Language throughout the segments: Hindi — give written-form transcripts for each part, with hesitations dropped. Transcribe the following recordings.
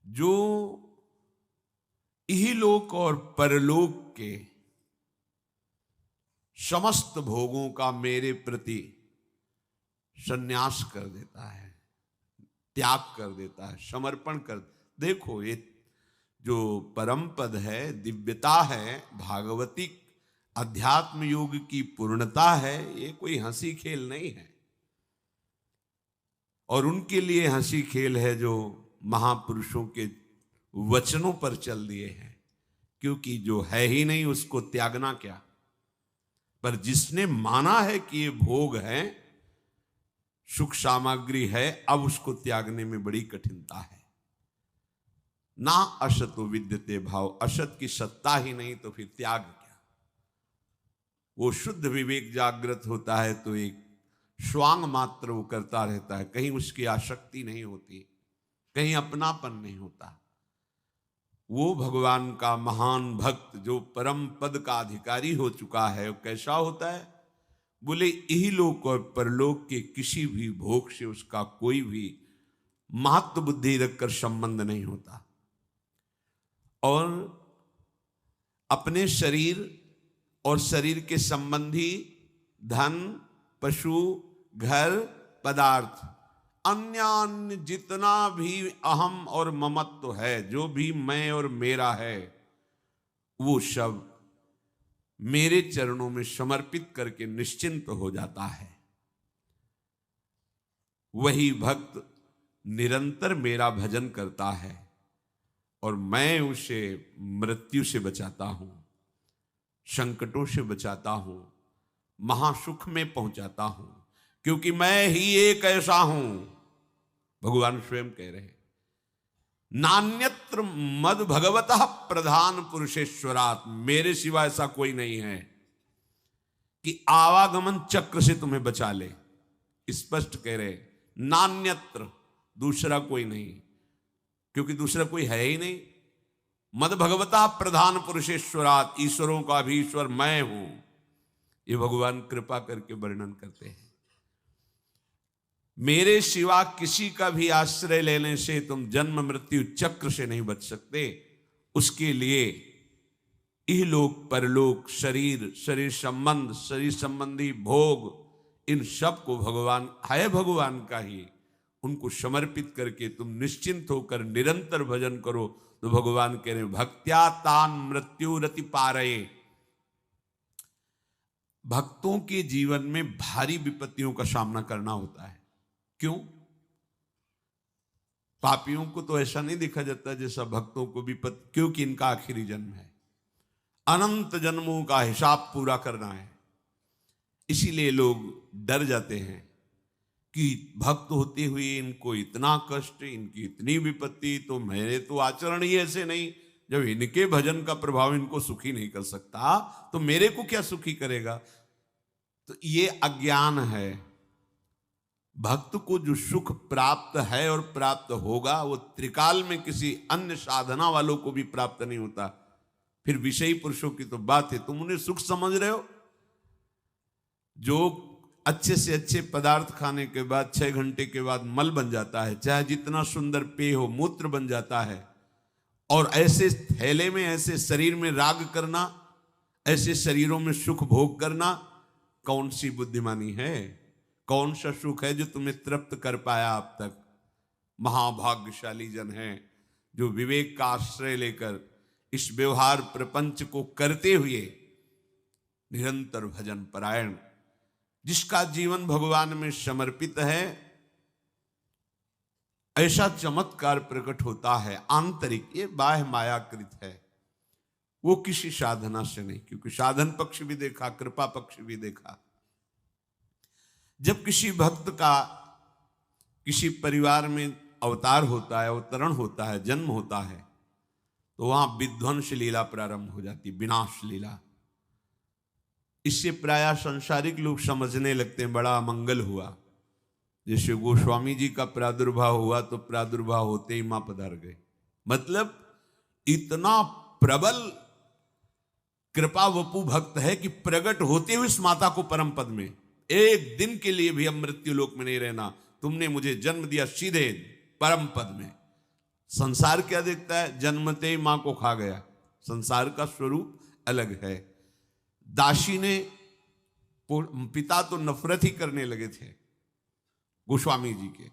जो इहलोक और परलोक के समस्त भोगों का मेरे प्रति संन्यास कर देता है, त्याग कर देता है, समर्पण कर। देखो, ये जो परम पद है, दिव्यता है, भागवती अध्यात्म योग की पूर्णता है, ये कोई हंसी खेल नहीं है। और उनके लिए हंसी खेल है जो महापुरुषों के वचनों पर चल दिए हैं, क्योंकि जो है ही नहीं उसको त्यागना क्या। पर जिसने माना है कि ये भोग है, सुख सामग्री है, अब उसको त्यागने में बड़ी कठिनता है। ना असतो विद्यते भाव, असत की सत्ता ही नहीं तो फिर त्याग क्या। वो शुद्ध विवेक जागृत होता है तो एक स्वांग मात्र वो करता रहता है, कहीं उसकी आसक्ति नहीं होती, कहीं अपनापन नहीं होता। वो भगवान का महान भक्त जो परम पद का अधिकारी हो चुका है, वो कैसा होता है? बोले इहलोक और परलोक के किसी भी भोग से उसका कोई भी महत्व बुद्धि रखकर संबंध नहीं होता। और अपने शरीर और शरीर के संबंधी धन, पशु, घर, पदार्थ, अन्य अन्य जितना भी अहम और ममत्व है, जो भी मैं और मेरा है, वो सब मेरे चरणों में समर्पित करके निश्चिंत हो जाता है। वही भक्त निरंतर मेरा भजन करता है और मैं उसे मृत्यु से बचाता हूं, संकटों से बचाता हूं, महासुख में पहुंचाता हूं, क्योंकि मैं ही एक ऐसा हूं। भगवान स्वयं कह रहे हैं, नान्यत्र मद भगवतः प्रधान पुरुषेश्वरात्, मेरे सिवा ऐसा कोई नहीं है कि आवागमन चक्र से तुम्हें बचा ले। स्पष्ट कह रहे, नान्यत्र, दूसरा कोई नहीं, क्योंकि दूसरा कोई है ही नहीं। मद भगवता प्रधान पुरुषेश्वरात्, ईश्वरों का भी ईश्वर मैं हूं। ये भगवान कृपा करके वर्णन करते हैं। मेरे सिवा किसी का भी आश्रय लेने से तुम जन्म मृत्यु चक्र से नहीं बच सकते। उसके लिए इहलोक परलोक, शरीर, शरीर संबंध, शरीर संबंधी भोग, इन सब को भगवान है, भगवान का ही, उनको समर्पित करके तुम निश्चिंत होकर निरंतर भजन करो। तो भगवान कह रहे, भक्त्या तान मृत्यु रति पारये। भक्तों के जीवन में भारी विपत्तियों का सामना करना होता है। क्यों? पापियों को तो ऐसा नहीं देखा जाता जैसा भक्तों को विपत्ति, क्योंकि इनका आखिरी जन्म है, अनंत जन्मों का हिसाब पूरा करना है। इसीलिए लोग डर जाते हैं कि भक्त होते हुए इनको इतना कष्ट, इनकी इतनी विपत्ति, तो मेरे तो आचरण ही ऐसे नहीं, जब इनके भजन का प्रभाव इनको सुखी नहीं कर सकता तो मेरे को क्या सुखी करेगा। तो ये अज्ञान है। भक्त को जो सुख प्राप्त है और प्राप्त होगा, वो त्रिकाल में किसी अन्य साधना वालों को भी प्राप्त नहीं होता। फिर विषयी पुरुषों की तो बात है, तुम उन्हें सुख समझ रहे हो। जो अच्छे से अच्छे पदार्थ खाने के बाद 6 घंटे के बाद मल बन जाता है, चाहे जितना सुंदर पेय हो, मूत्र बन जाता है। और ऐसे थैले में, ऐसे शरीर में राग करना, ऐसे शरीरों में सुख भोग करना, कौन सी बुद्धिमानी है? कौन सा सुख है जो तुम्हें तृप्त कर पाया अब तक? महाभाग्यशाली जन है जो विवेक का आश्रय लेकर इस व्यवहार प्रपंच को करते हुए निरंतर भजन परायण, जिसका जीवन भगवान में समर्पित है, ऐसा चमत्कार प्रकट होता है आंतरिक। ये बाह्य मायाकृत है, वो किसी साधना से नहीं, क्योंकि साधन पक्ष भी देखा, कृपा पक्ष भी देखा। जब किसी भक्त का किसी परिवार में अवतार होता है, अवतरण होता है, जन्म होता है, तो वहां विध्वंस लीला प्रारंभ हो जाती, विनाश लीला। इससे प्रायः संसारिक लोग समझने लगते हैं बड़ा मंगल हुआ। जैसे गोस्वामी जी का प्रादुर्भाव हुआ तो प्रादुर्भाव होते ही मां पधार गए। मतलब इतना प्रबल कृपा वपु भक्त है कि प्रकट होते हुए इस माता को परम पद में, एक दिन के लिए भी अब मृत्यु लोक में नहीं रहना, तुमने मुझे जन्म दिया सीधे परम पद में, संसार क्या देखता है? जन्मते ही मां को खा गया। संसार का स्वरूप अलग है। दासी ने, पिता तो नफरत ही करने लगे थे गोस्वामी जी के।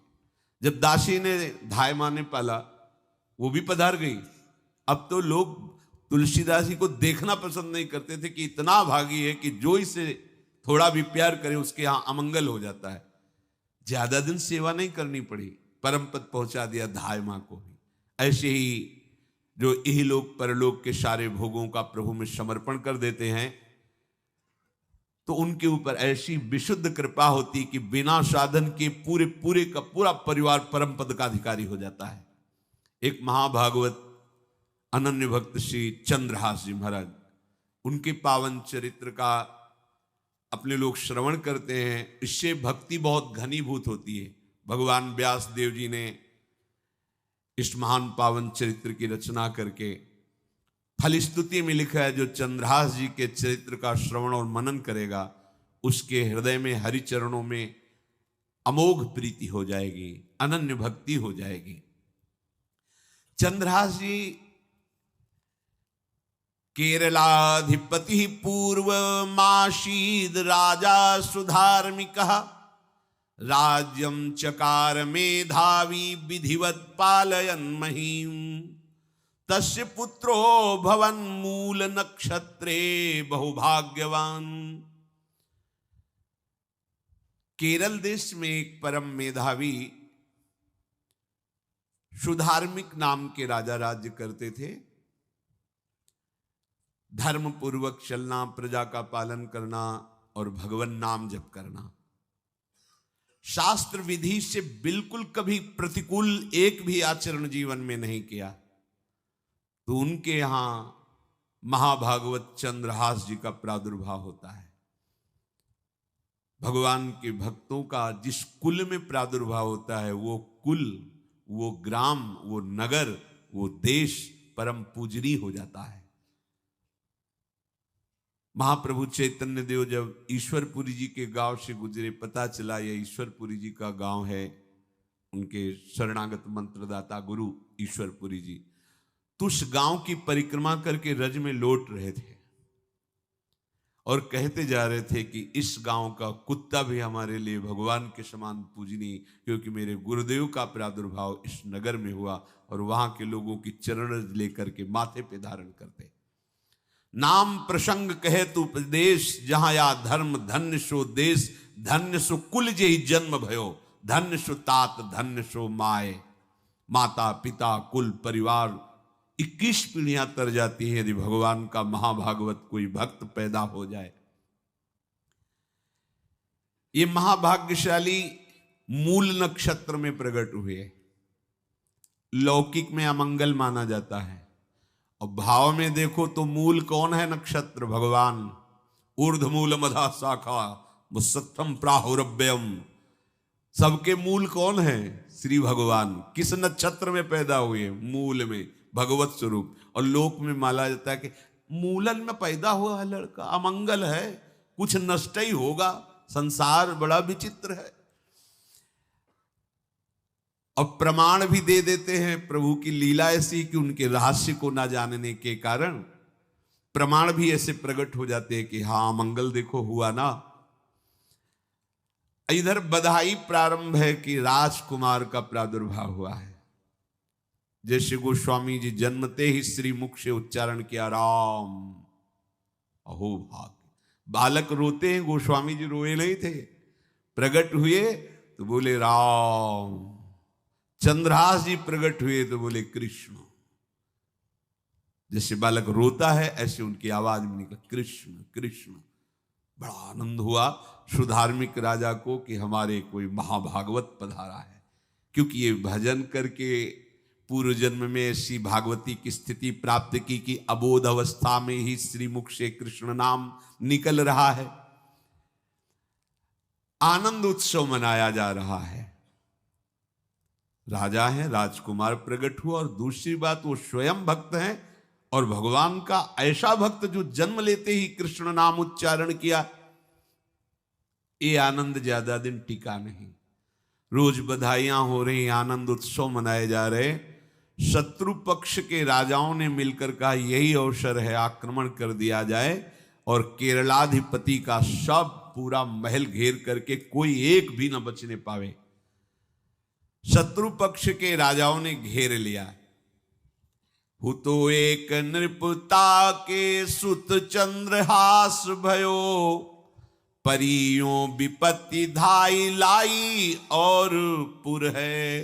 जब दासी ने धाय मां ने पाला, वो भी पधार गई। अब तो लोग तुलसीदास जी को देखना पसंद नहीं करते थे कि इतना भागी है कि जो इसे थोड़ा भी प्यार करे उसके यहां अमंगल हो जाता है। ज्यादा दिन सेवा नहीं करनी पड़ी, परम पद पहुंचा दिया धाय मां को भी। ऐसे ही जो इहलोक परलोक के सारे भोगों का प्रभु में समर्पण कर देते हैं, तो उनके ऊपर ऐसी विशुद्ध कृपा होती कि बिना साधन के पूरे पूरे का पूरा परिवार परम पद का अधिकारी हो जाता है। एक महाभागवत अनन्य भक्त श्री चंद्रहास जी महाराज, उनके पावन चरित्र का अपने लोग श्रवण करते हैं। इससे भक्ति बहुत घनीभूत होती है। भगवान व्यास देव जी ने इस महान पावन चरित्र की रचना करके फलस्तुति में लिखा है, जो चंद्रहास जी के चरित्र का श्रवण और मनन करेगा उसके हृदय में हरि चरणों में अमोघ प्रीति हो जाएगी, अनन्य भक्ति हो जाएगी। चंद्रहास जी केरलाधिपति पूर्वमासीद राजा सुधार्मिक, राज्यं चकार मेधावी विधिवत पालयन् महीम्, तस्य पुत्रो भवन् मूल नक्षत्रे बहुभाग्यवान। केरल देश में एक परम मेधावी सुधार्मिक नाम के राजा राज्य करते थे। धर्म पूर्वक चलना, प्रजा का पालन करना और भगवान नाम जप करना, शास्त्र विधि से बिल्कुल कभी प्रतिकूल एक भी आचरण जीवन में नहीं किया। तो उनके यहां महाभागवत चंद्रहास जी का प्रादुर्भाव होता है। भगवान के भक्तों का जिस कुल में प्रादुर्भाव होता है, वो कुल, वो ग्राम, वो नगर, वो देश परम पूजनीय हो जाता है। महाप्रभु चैतन्य देव जब ईश्वरपुरी जी के गांव से गुजरे, पता चला यह ईश्वरपुरी जी का गांव है, उनके शरणागत मंत्रदाता गुरु ईश्वरपुरी जी, तो उस गांव की परिक्रमा करके रज में लौट रहे थे और कहते जा रहे थे कि इस गांव का कुत्ता भी हमारे लिए भगवान के समान पूजनीय, क्योंकि मेरे गुरुदेव का प्रादुर्भाव इस नगर में हुआ और वहां के लोगों की चरण रज लेकर के माथे पे धारण करते। नाम प्रसंग कहे तु उपदेश, जहां या धर्म धन्य सो देश, धन्य सो कुल जे जन्म भयो, धन्य सो तात धन्य सो माए। माता पिता कुल परिवार 21 पीढ़ियां तर जाती है यदि भगवान का महाभागवत कोई भक्त पैदा हो जाए। ये महाभाग्यशाली मूल नक्षत्र में प्रकट हुए। लौकिक में अमंगल माना जाता है और भाव में देखो तो मूल कौन है? नक्षत्र भगवान। ऊर्ध्वमूल मधा शाखा मुसत्थम प्राहुरव्ययम, सबके मूल कौन है? श्री भगवान। किस नक्षत्र में पैदा हुए? मूल में, भगवत स्वरूप। और लोक में माना जाता है कि मूलन में पैदा हुआ है लड़का, अमंगल है, कुछ नष्ट ही होगा। संसार बड़ा विचित्र है। और प्रमाण भी दे देते हैं। प्रभु की लीला ऐसी कि उनके रहस्य को ना जानने के कारण प्रमाण भी ऐसे प्रकट हो जाते हैं कि हाँ, मंगल देखो हुआ ना। इधर बधाई प्रारंभ है कि राजकुमार का प्रादुर्भाव हुआ है। जैसे गोस्वामी जी जन्मते ही श्री मुख से उच्चारण किया, राम। अहो भाग, बालक रोते हैं, गोस्वामी जी रोए नहीं थे। प्रकट हुए तो बोले राम। चंद्रहास जी प्रकट हुए तो बोले कृष्ण। जैसे बालक रोता है ऐसे उनकी आवाज में निकला कृष्ण कृष्ण। बड़ा आनंद हुआ सुधार्मिक राजा को कि हमारे कोई महाभागवत पधारा है, क्योंकि ये भजन करके पूर्व जन्म में ऐसी भागवती की स्थिति प्राप्त की कि अबोध अवस्था में ही श्रीमुख से कृष्ण नाम निकल रहा है। आनंद उत्सव मनाया जा रहा है। राजा है, राजकुमार प्रकट हुआ। और दूसरी बात, वो स्वयं भक्त हैं और भगवान का ऐसा भक्त जो जन्म लेते ही कृष्ण नाम उच्चारण किया। ये आनंद ज्यादा दिन टिका नहीं। रोज बधाइयां हो रही, आनंद उत्सव मनाए जा रहे। शत्रु पक्ष के राजाओं ने मिलकर कहा यही अवसर है, आक्रमण कर दिया जाए और केरलाधिपति का सब पूरा महल घेर करके कोई एक भी न बचने पावे। शत्रु पक्ष के राजाओं ने घेर लिया। हुतो एक नृपता के सुत चंद्रहास भयो, परियों विपत्ति धाई लाई और पुर है।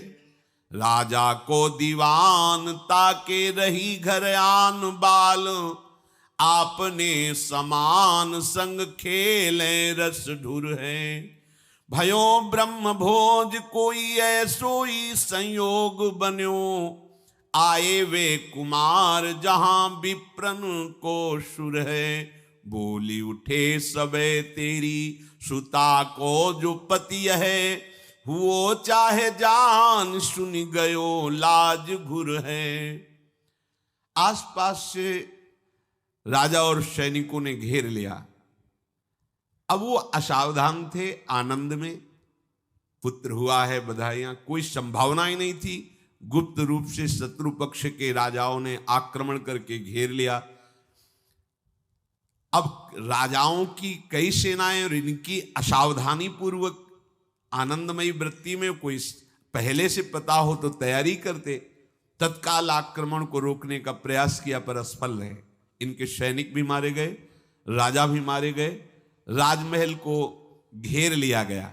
राजा को दीवान ताके रही घर आन बाल, आपने समान संग खेले रस ढुर है। भयो ब्रह्म भोज कोई ऐसोई संयोग बन्यो, आए वे कुमार जहां विप्रन को सुर है। बोली उठे सबे तेरी सुता को जो पति है, हुओ चाहे जान सुन गयो लाज घुर है। आसपास से राजा और सैनिकों ने घेर लिया। अब वो असावधान थे, आनंद में पुत्र हुआ है, बधाइयां, कोई संभावना ही नहीं थी। गुप्त रूप से शत्रु पक्ष के राजाओं ने आक्रमण करके घेर लिया। अब राजाओं की कई सेनाएं और इनकी असावधानी पूर्वक आनंदमयी वृत्ति में कोई पहले से पता हो तो तैयारी करते, तत्काल आक्रमण को रोकने का प्रयास किया पर असफल रहे। इनके सैनिक भी मारे गए, राजा भी मारे गए, राजमहल को घेर लिया गया,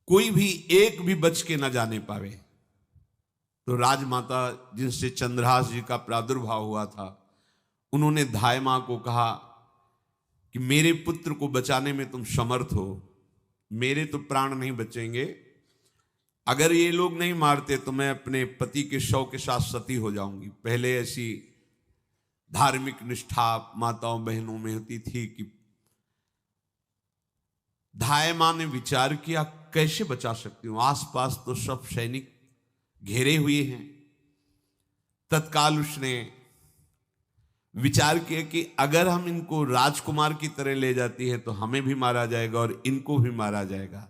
कोई भी एक भी बच के न जाने पावे। तो राजमाता जिनसे चंद्रहास जी का प्रादुर्भाव हुआ था, उन्होंने धाय मां को कहा कि मेरे पुत्र को बचाने में तुम समर्थ हो, मेरे तो प्राण नहीं बचेंगे, अगर ये लोग नहीं मारते तो मैं अपने पति के शव के साथ सती हो जाऊंगी। पहले ऐसी धार्मिक निष्ठा माताओं बहनों में होती थी कि धाय मां ने विचार किया कैसे बचा सकती हूं, आसपास तो सब सैनिक घेरे हुए हैं। तत्काल उसने विचार किया कि अगर हम इनको राजकुमार की तरह ले जाती है तो हमें भी मारा जाएगा और इनको भी मारा जाएगा।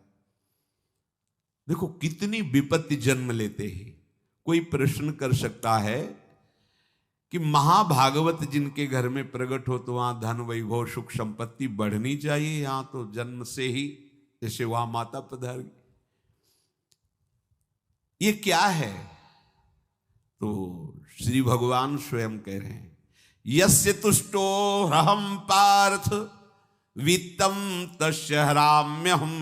देखो कितनी विपत्ति जन्म लेते हैं। कोई प्रश्न कर सकता है कि महाभागवत जिनके घर में प्रकट हो तो वहां धन वैभव सुख संपत्ति बढ़नी चाहिए, यहां तो जन्म से ही जैसे वहां माता पधार, ये क्या है? तो श्री भगवान स्वयं कह रहे हैं यस्य तुष्टो ह्रहम पार्थ वित्तम तस्य हराम्यहम,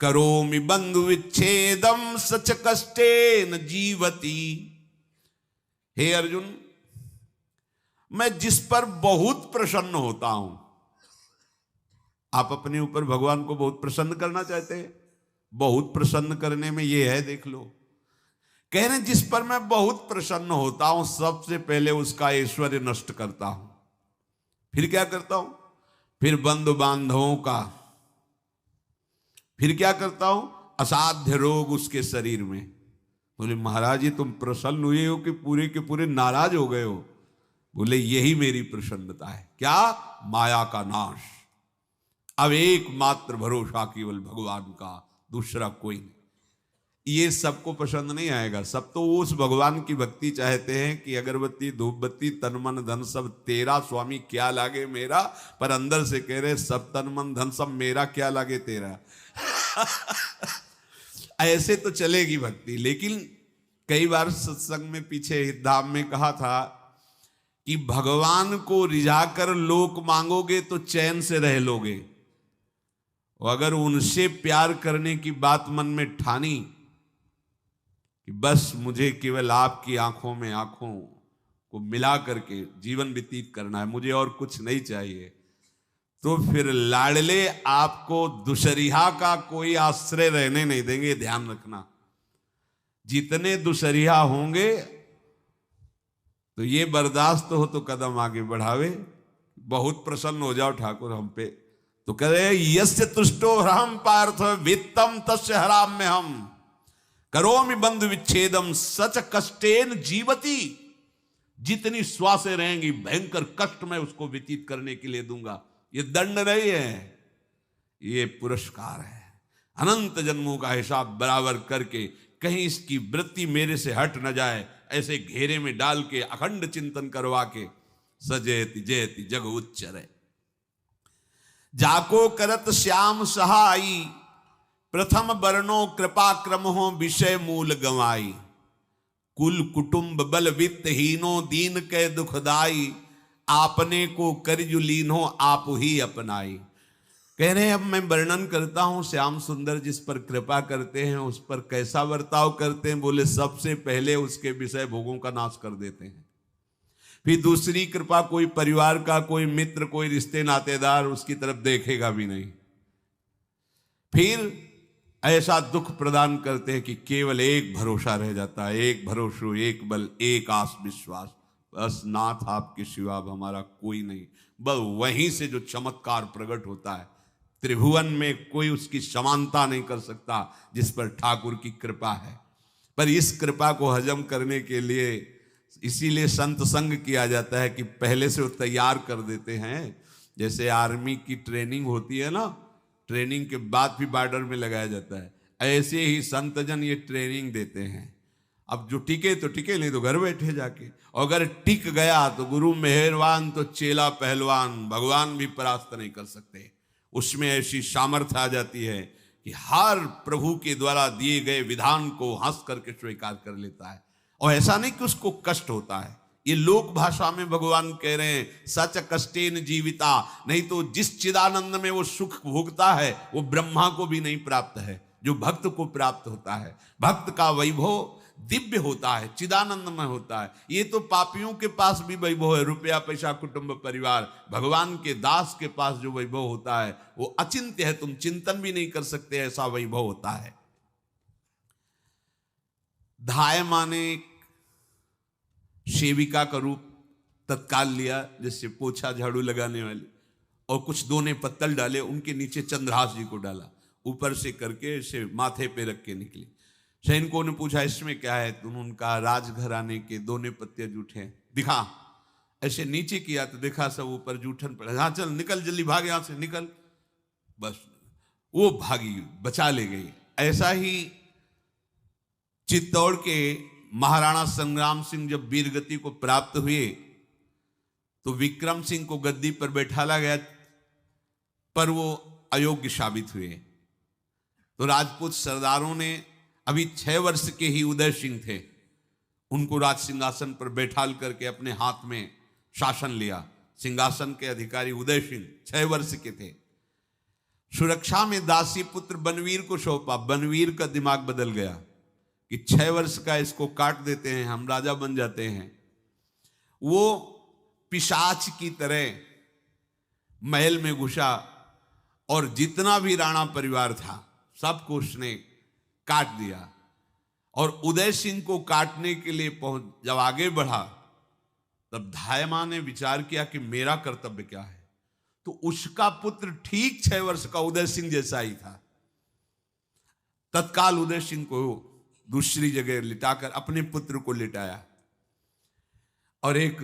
करोमि बंधु विच्छेदम सच कष्टेन जीवति। हे अर्जुन, मैं जिस पर बहुत प्रसन्न होता हूं, आप अपने ऊपर भगवान को बहुत प्रसन्न करना चाहते हैं, बहुत प्रसन्न करने में ये है, देख लो, कह रहे जिस पर मैं बहुत प्रसन्न होता हूं सबसे पहले उसका ऐश्वर्य नष्ट करता हूं। फिर क्या करता हूं? फिर बंधु बांधवों का, फिर क्या करता हूं? असाध्य रोग उसके शरीर में। बोले महाराज जी तुम प्रसन्न हुए हो कि पूरे के पूरे नाराज हो गए हो? बोले यही मेरी प्रसन्नता है। क्या? माया का नाश। अब एकमात्र भरोसा केवल भगवान का, दूसरा कोई नहीं। ये सबको पसंद नहीं आएगा। सब तो उस भगवान की भक्ति चाहते हैं कि अगरबत्ती धूप बत्ती तन मन धन सब तेरा, स्वामी क्या लागे मेरा, पर अंदर से कह रहे सब तन मन धन सब मेरा, क्या लागे तेरा। ऐसे तो चलेगी भक्ति। लेकिन कई बार सत्संग में पीछे धाम में कहा था कि भगवान को रिझाकर लोक मांगोगे तो चैन से रह लोगे, और अगर उनसे प्यार करने की बात मन में ठानी कि बस मुझे केवल आपकी आंखों में आंखों को मिला करके जीवन व्यतीत करना है, मुझे और कुछ नहीं चाहिए, तो फिर लाडले आपको दुसरिहा का कोई आश्रय रहने नहीं देंगे। ध्यान रखना, जितने दुसरिहा होंगे तो ये बर्दाश्त हो तो कदम आगे बढ़ावे। बहुत प्रसन्न हो जाओ ठाकुर हम पे, तो कह रहे यस्य तुष्टो ह्रहम पार्थ वित्तम तस्य हराम्य हम, करोमि बंधु विच्छेदम सच कष्टेन जीवति। जितनी श्वासें रहेंगी भयंकर कष्ट में उसको व्यतीत करने के लिए दूंगा। ये दंड नहीं है, ये पुरस्कार है। अनंत जन्मों का हिसाब बराबर करके कहीं इसकी वृत्ति मेरे से हट न जाए, ऐसे घेरे में डाल के अखंड चिंतन करवा के सजयति जयति जग उच्चरे। जाको करत श्याम सहाई, प्रथम बरनो कृपा क्रम हो विषय मूल गवाई। कुल कुटुंब बल वित्त हीनो दीन के दुखदाई, आपने को करजु लीनो आप ही अपनाई। कह रहे हैं अब मैं वर्णन करता हूं श्याम सुंदर जिस पर कृपा करते हैं उस पर कैसा बर्ताव करते हैं। बोले सबसे पहले उसके विषय भोगों का नाश कर देते हैं, फिर दूसरी कृपा कोई परिवार का, कोई मित्र, कोई रिश्ते नातेदार उसकी तरफ देखेगा भी नहीं। फिर ऐसा दुख प्रदान करते हैं कि केवल एक भरोसा रह जाता है, एक भरोसो, एक बल, एक आस विश्वास, बस नाथ आपके सिवा अब हमारा कोई नहीं। बस वहीं से जो चमत्कार प्रकट होता है, त्रिभुवन में कोई उसकी समानता नहीं कर सकता जिस पर ठाकुर की कृपा है। पर इस कृपा को हजम करने के लिए इसीलिए संत संग किया जाता है कि पहले से वो तैयार कर देते हैं। जैसे आर्मी की ट्रेनिंग होती है ना, ट्रेनिंग के बाद भी बॉर्डर में लगाया जाता है, ऐसे ही संतजन ये ट्रेनिंग देते हैं। अब जो टिके तो टिके, नहीं तो घर बैठे जाके। अगर टिक गया तो गुरु मेहरबान, तो चेला पहलवान, भगवान भी परास्त नहीं कर सकते। उसमें ऐसी सामर्थ्य आ जाती है कि हर प्रभु के द्वारा दिए गए विधान को हंस करके स्वीकार कर लेता है। और ऐसा नहीं कि उसको कष्ट होता है, ये लोक भाषा में भगवान कह रहे हैं सच कष्टेन जीविता। नहीं तो जिस चिदानंद में वो सुख भोगता है वो ब्रह्मा को भी नहीं प्राप्त है जो भक्त को प्राप्त होता है। भक्त का वैभव दिव्य होता है, चिदानंद में होता है। ये तो पापियों के पास भी वैभव है, रुपया पैसा कुटुंब परिवार। भगवान के दास के पास जो वैभव होता है वो अचिंत्य है, तुम चिंतन भी नहीं कर सकते, ऐसा वैभव होता है। धाय माने सेविका का रूप तत्काल लिया, जैसे पोछा झाड़ू लगाने वाली, और कुछ दोने पत्तल डाले, उनके नीचे चंद्रहास जी को डाला, ऊपर से करके ऐसे माथे पे रख के निकली। सैनिकों ने पूछा इसमें क्या है, तो उनका राजघराने के दोने पत्ते जूठे दिखा। ऐसे नीचे किया तो देखा सब ऊपर जूठन पड़ा। हाँ चल निकल जल्दी, भाग यहां से निकल। बस वो भागी, बचा ले गई। ऐसा ही चित्तौड़ के महाराणा संग्राम सिंह जब वीरगति को प्राप्त हुए तो विक्रम सिंह को गद्दी पर बैठाला गया, पर वो अयोग्य साबित हुए। तो राजपूत सरदारों ने, अभी 6 वर्ष के ही उदय सिंह थे, उनको राज सिंहासन पर बैठाल करके अपने हाथ में शासन लिया। सिंहासन के अधिकारी उदय सिंह 6 वर्ष के थे। सुरक्षा में दासी पुत्र बनवीर को सौंपा। बनवीर का दिमाग बदल गया कि 6 वर्ष का इसको काट देते हैं, हम राजा बन जाते हैं। वो पिशाच की तरह महल में घुसा और जितना भी राणा परिवार था सबको उसने काट दिया। और उदय सिंह को काटने के लिए जब आगे बढ़ा तब धायमा ने विचार किया कि मेरा कर्तव्य क्या है। तो उसका पुत्र ठीक 6 वर्ष का उदय सिंह जैसा ही था। तत्काल उदय सिंह को दूसरी जगह लिटाकर अपने पुत्र को लिटाया और एक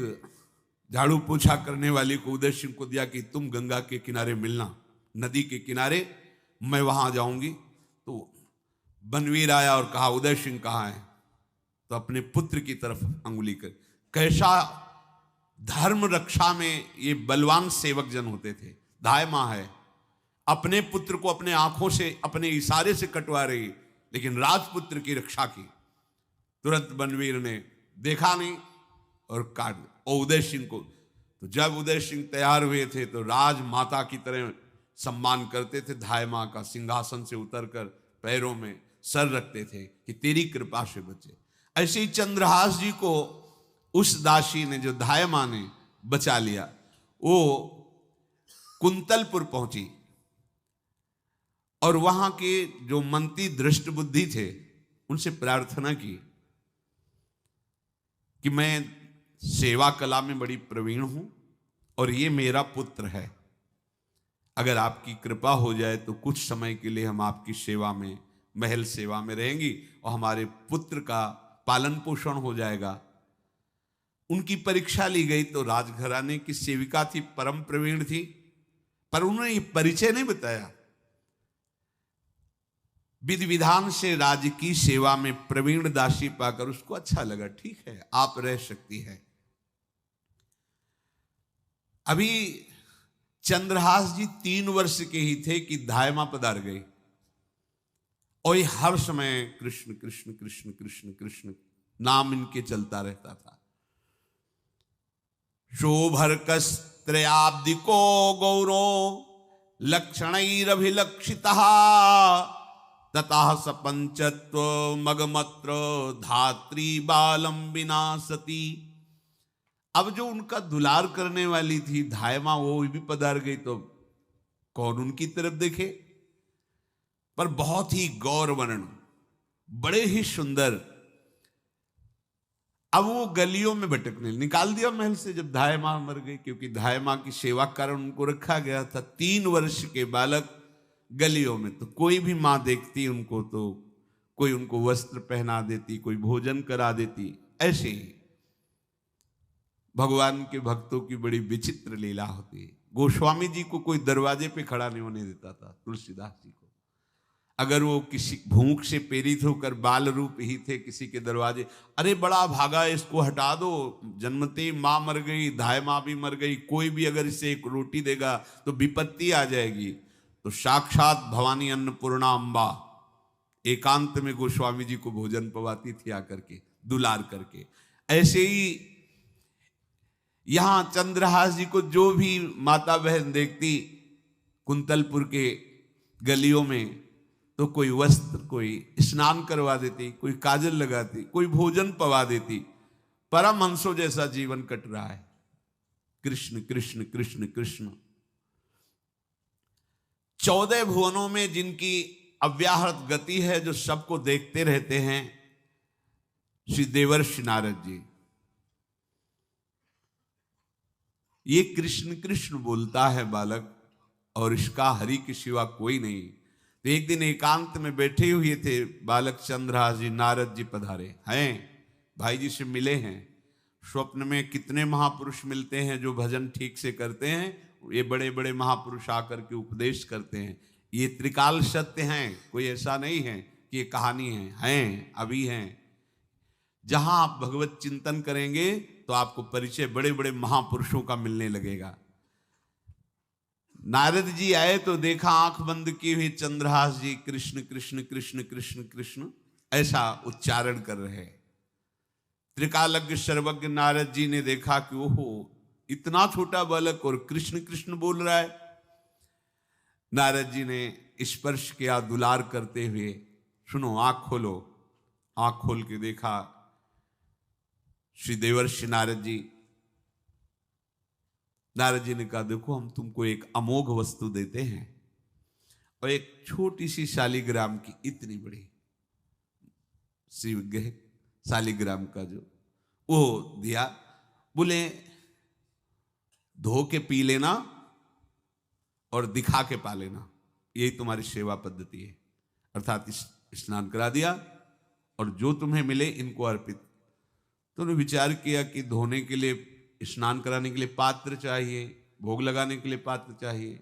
झाड़ू पोछा करने वाली को उदय सिंह को दिया कि तुम गंगा के किनारे मिलना, नदी के किनारे, मैं वहां जाऊंगी। तो बनवीर आया और कहा उदय सिंह कहाँ है, तो अपने पुत्र की तरफ अंगुली कर। कैसा धर्म रक्षा में ये बलवान सेवक जन होते थे। धाय मां है, अपने पुत्र को अपने आंखों से, अपने इशारे से कटवा रही, लेकिन राजपुत्र की रक्षा की। तुरंत बनवीर ने देखा नहीं और काट दिया। और उदय सिंह को, तो जब उदय सिंह तैयार हुए थे तो राजमाता की तरह सम्मान करते थे। धाय मां का सिंहासन से उतरकर पैरों में सर रखते थे कि तेरी कृपा से बचे। ऐसे ही चंद्रहास जी को उस दासी ने, जो धाय मां ने बचा लिया, वो कुंतलपुर पहुंची और वहां के जो मंत्री दृष्ट बुद्धि थे उनसे प्रार्थना की कि मैं सेवा कला में बड़ी प्रवीण हूं और ये मेरा पुत्र है, अगर आपकी कृपा हो जाए तो कुछ समय के लिए हम आपकी सेवा में, महल सेवा में रहेंगी और हमारे पुत्र का पालन पोषण हो जाएगा। उनकी परीक्षा ली गई तो राजघराने की सेविका थी, परम प्रवीण थी, पर उन्होंने ये परिचय नहीं बताया। विधि विधान से राज्य की सेवा में प्रवीण दासी पाकर उसको अच्छा लगा, ठीक है आप रह सकती है। अभी चंद्रहास जी 3 वर्ष के ही थे कि धायमा पधार गई और ये हर समय कृष्ण कृष्ण कृष्ण कृष्ण कृष्ण नाम इनके चलता रहता था। शोभर्कस्त्रयाब्दिको गौरो लक्षणैरभिलक्षितः ततः सपंचत्व मगमत्र धात्री बालम विनाशति। अब जो उनका दुलार करने वाली थी धायमा वो भी पधार गई तो कौन उनकी तरफ देखे, पर बहुत ही गौर वर्ण, बड़े ही सुंदर। अब वो गलियों में भटकने, निकाल दिया महल से जब धायमा मर गई, क्योंकि धायमा की सेवा कारण उनको रखा गया था। 3 वर्ष के बालक गलियों में, तो कोई भी माँ देखती उनको तो कोई उनको वस्त्र पहना देती, कोई भोजन करा देती। ऐसे ही भगवान के भक्तों की बड़ी विचित्र लीला होती है। गोस्वामी जी को कोई दरवाजे पे खड़ा नहीं होने देता था, तुलसीदास जी को। अगर वो किसी भूख से प्रेरित होकर बाल रूप ही थे किसी के दरवाजे, अरे बड़ा भागा इसको हटा दो, जन्मते माँ मर गई, धाय माँ भी मर गई, कोई भी अगर इसे एक रोटी देगा तो विपत्ति आ जाएगी। तो साक्षात भवानी अन्नपूर्णा अम्बा एकांत में गोस्वामी जी को भोजन पवाती थी आकर के, दुलार करके। ऐसे ही यहां चंद्रहास जी को जो भी माता बहन देखती कुंतलपुर के गलियों में, तो कोई वस्त्र, कोई स्नान करवा देती, कोई काजल लगाती, कोई भोजन पवा देती। परमहंसों जैसा जीवन कट रहा है। कृष्ण कृष्ण कृष्ण कृष्ण। 14 भुवनों में जिनकी अव्याहत गति है, जो सबको देखते रहते हैं, श्री देवर्षि नारद जी। ये कृष्ण कृष्ण बोलता है बालक, और इसका हरि के सिवा कोई नहीं। तो एक दिन एकांत में बैठे हुए थे बालक चंद्रहास जी, नारद जी पधारे हैं, भाई जी से मिले हैं। स्वप्न में कितने महापुरुष मिलते हैं जो भजन ठीक से करते हैं, ये बड़े बड़े महापुरुष आकर के उपदेश करते हैं। ये त्रिकाल सत्य हैं, कोई ऐसा नहीं है कि ये कहानी हैं, अभी हैं। जहां आप भगवत चिंतन करेंगे तो आपको परिचय बड़े बड़े महापुरुषों का मिलने लगेगा। नारद जी आए तो देखा आंख बंद की हुई चंद्रहास जी कृष्ण कृष्ण कृष्ण कृष्ण कृष्ण ऐसा उच्चारण कर रहे। त्रिकालज्ञ सर्वज्ञ नारद जी ने देखा कि ओहो, इतना छोटा बालक और कृष्ण कृष्ण बोल रहा है। नारद जी ने स्पर्श किया दुलार करते हुए, सुनो आंख खोलो। आंख खोल के देखा श्री देवर्षि नारद जी। नारद जी ने कहा देखो हम तुमको एक अमोघ वस्तु देते हैं, और एक छोटी सी शालिग्राम की इतनी बड़ी शिवगह शालिग्राम का जो वो दिया, बोले धो के पी लेना और दिखा के पा लेना, यही तुम्हारी सेवा पद्धति है। अर्थात स्नान करा दिया और जो तुम्हें मिले इनको अर्पित। तो उन्होंने विचार किया कि धोने के लिए, स्नान कराने के लिए पात्र चाहिए, भोग लगाने के लिए पात्र चाहिए।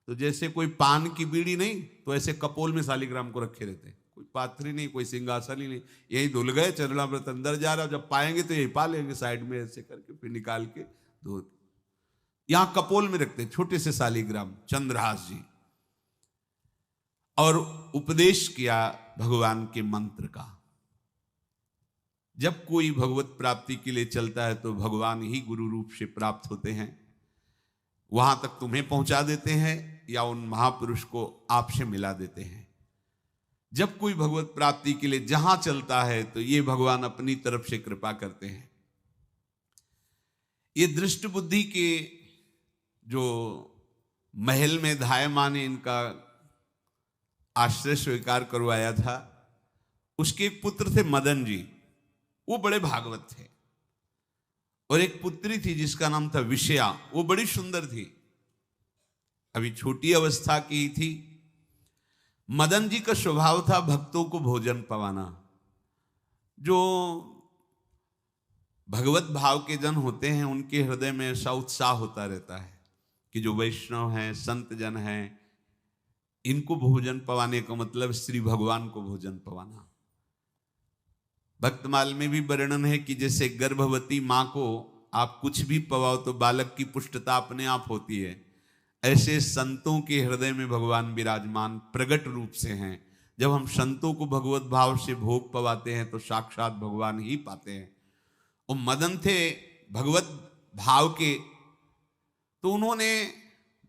तो जैसे कोई पान की बीड़ी नहीं, तो ऐसे कपोल में शालिग्राम को रखे रहते, कोई पात्र ही नहीं, कोई सिंहासन ही नहीं, यही धुल गए। चरणामृत अंदर जा रहा, जब पाएंगे तो यही पा लेंगे, साइड में ऐसे करके फिर निकाल के धो। यहां कपोल में रखते छोटे से शालिग्राम चंद्रहास जी, और उपदेश किया भगवान के मंत्र का। जब कोई भगवत प्राप्ति के लिए चलता है तो भगवान ही गुरु रूप से प्राप्त होते हैं, वहां तक तुम्हें पहुंचा देते हैं या उन महापुरुष को आपसे मिला देते हैं। जब कोई भगवत प्राप्ति के लिए जहां चलता है तो ये भगवान अपनी तरफ से कृपा करते हैं। ये दृष्ट बुद्धि के जो महल में धायमा ने इनका आश्रय स्वीकार करवाया था, उसके एक पुत्र थे मदन जी, वो बड़े भागवत थे। और एक पुत्री थी जिसका नाम था विषया, वो बड़ी सुंदर थी, अभी छोटी अवस्था की ही थी। मदन जी का स्वभाव था भक्तों को भोजन पवाना। जो भगवत भाव के जन होते हैं उनके हृदय में ऐसा उत्साह होता रहता है कि जो वैष्णव हैं, संत जन हैं, इनको भोजन पवाने का मतलब श्री भगवान को भोजन पवाना। भक्तमाल में भी वर्णन है कि जैसे गर्भवती मां को आप कुछ भी पवाओ तो बालक की पुष्टता अपने आप होती है, ऐसे संतों के हृदय में भगवान विराजमान प्रगट रूप से हैं। जब हम संतों को भगवत भाव से भोग पवाते हैं तो साक्षात भगवान ही पाते हैं। वो मदन थे भगवत भाव के, तो उन्होंने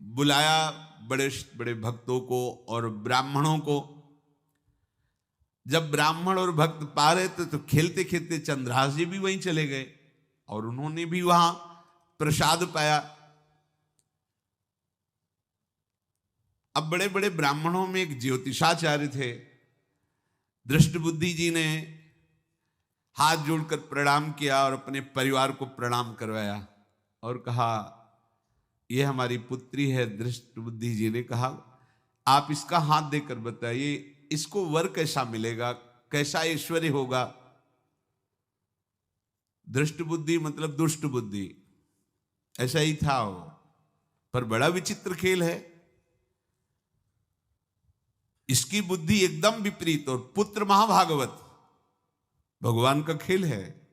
बुलाया बड़े बड़े भक्तों को और ब्राह्मणों को। जब ब्राह्मण और भक्त पा रहे थे तो खेलते खेलते चंद्रहास जी भी वहीं चले गए और उन्होंने भी वहां प्रसाद पाया। अब बड़े बड़े ब्राह्मणों में एक ज्योतिषाचार्य थे। दृष्टबुद्धि जी ने हाथ जोड़कर प्रणाम किया और अपने परिवार को प्रणाम करवाया और कहा, यह हमारी पुत्री है। दृष्टबुद्धि जी ने कहा, आप इसका हाथ देकर बताइए इसको वर कैसा मिलेगा, कैसा ऐश्वर्य होगा। दृष्टबुद्धि मतलब दुष्ट बुद्धि, ऐसा ही था वो। पर बड़ा विचित्र खेल है, इसकी बुद्धि एकदम विपरीत और पुत्र महाभागवत। भगवान का खेल है,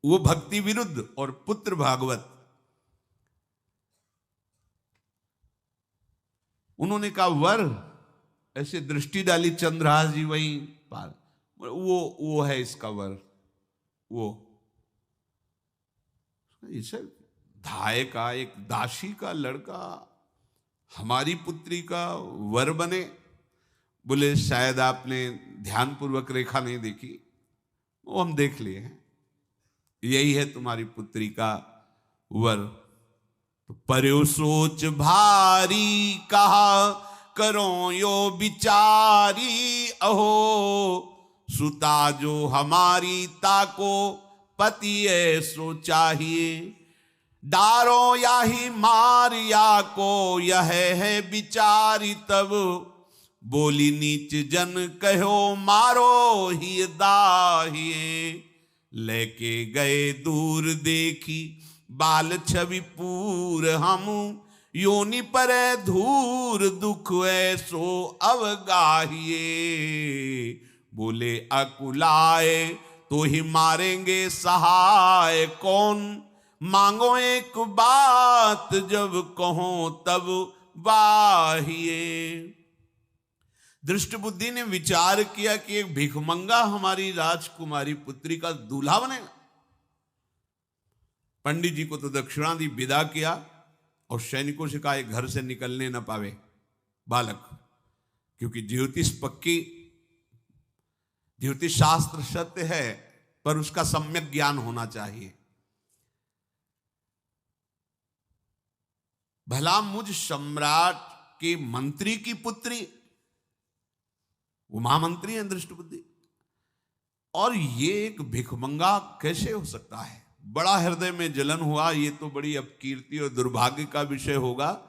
वो भक्ति विरुद्ध और पुत्र भागवत। उन्होंने कहा वर, ऐसे दृष्टि डाली चंद्रहास जी वहीं पार, वो है इसका वर। वो इसे धाय का एक दासी का लड़का हमारी पुत्री का वर बने। बोले शायद आपने ध्यानपूर्वक रेखा नहीं देखी, वो हम देख लिए हैं, यही है तुम्हारी पुत्री का वर। तो पर्यो सोच भारी कहा करो यो विचारी, अहो सुता जो हमारी ताको पति ऐसो चाहिए। डारो या ही मार या को यह है विचारी, तब बोली नीच जन कहो मारो ही दाहिए। लेके गए दूर देखी बाल छवि पूर, हम योनि पर धूर दुख ऐसो अवगाहिए। बोले अकुलाए तो ही मारेंगे सहाय कौन, मांगो एक बात जब कहो तब बाहिए। दृष्टबुद्धि ने विचार किया कि एक भिखमंगा हमारी राजकुमारी पुत्री का दूल्हा बनेगा। पंडित जी को तो दक्षिणा दी, विदा किया और सैनिकों से कहा घर से निकलने न पावे बालक, क्योंकि ज्योतिष पक्की, ज्योतिष शास्त्र सत्य है पर उसका सम्यक ज्ञान होना चाहिए। भला मुझ सम्राट के मंत्री की पुत्री, वो महामंत्री हैं दृष्टबुद्धि, और ये एक भिखमंगा कैसे हो सकता है। बड़ा हृदय में जलन हुआ, ये तो बड़ी अपकीर्ति और दुर्भाग्य का विषय होगा,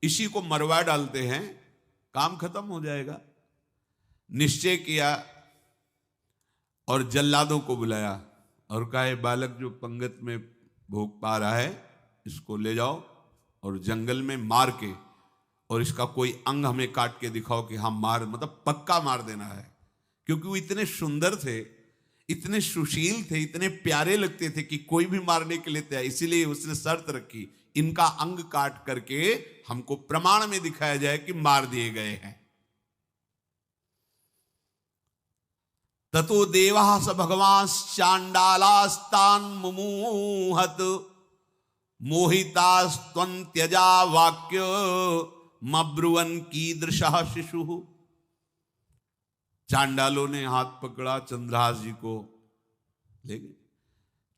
इसी को मरवा डालते हैं, काम खत्म हो जाएगा। निश्चय किया और जल्लादों को बुलाया और कहा बालक जो पंगत में भोग पा रहा है इसको ले जाओ और जंगल में मार के, और इसका कोई अंग हमें काट के दिखाओ कि हम मार, मतलब पक्का मार देना है। क्योंकि वो इतने सुंदर थे, इतने सुशील थे, इतने प्यारे लगते थे कि कोई भी मारने के लिए तैयार। इसीलिए उसने शर्त रखी, इनका अंग काट करके हमको प्रमाण में दिखाया जाए कि मार दिए गए हैं। ततो देवा स भगवान चांडालास्तान मुमुहत, मोहितास्त्वन्त्यजा वाक्य मब्रुवन कीदृशः शिशु। चांडालों ने हाथ पकड़ा चंद्रहास जी को, ले गए।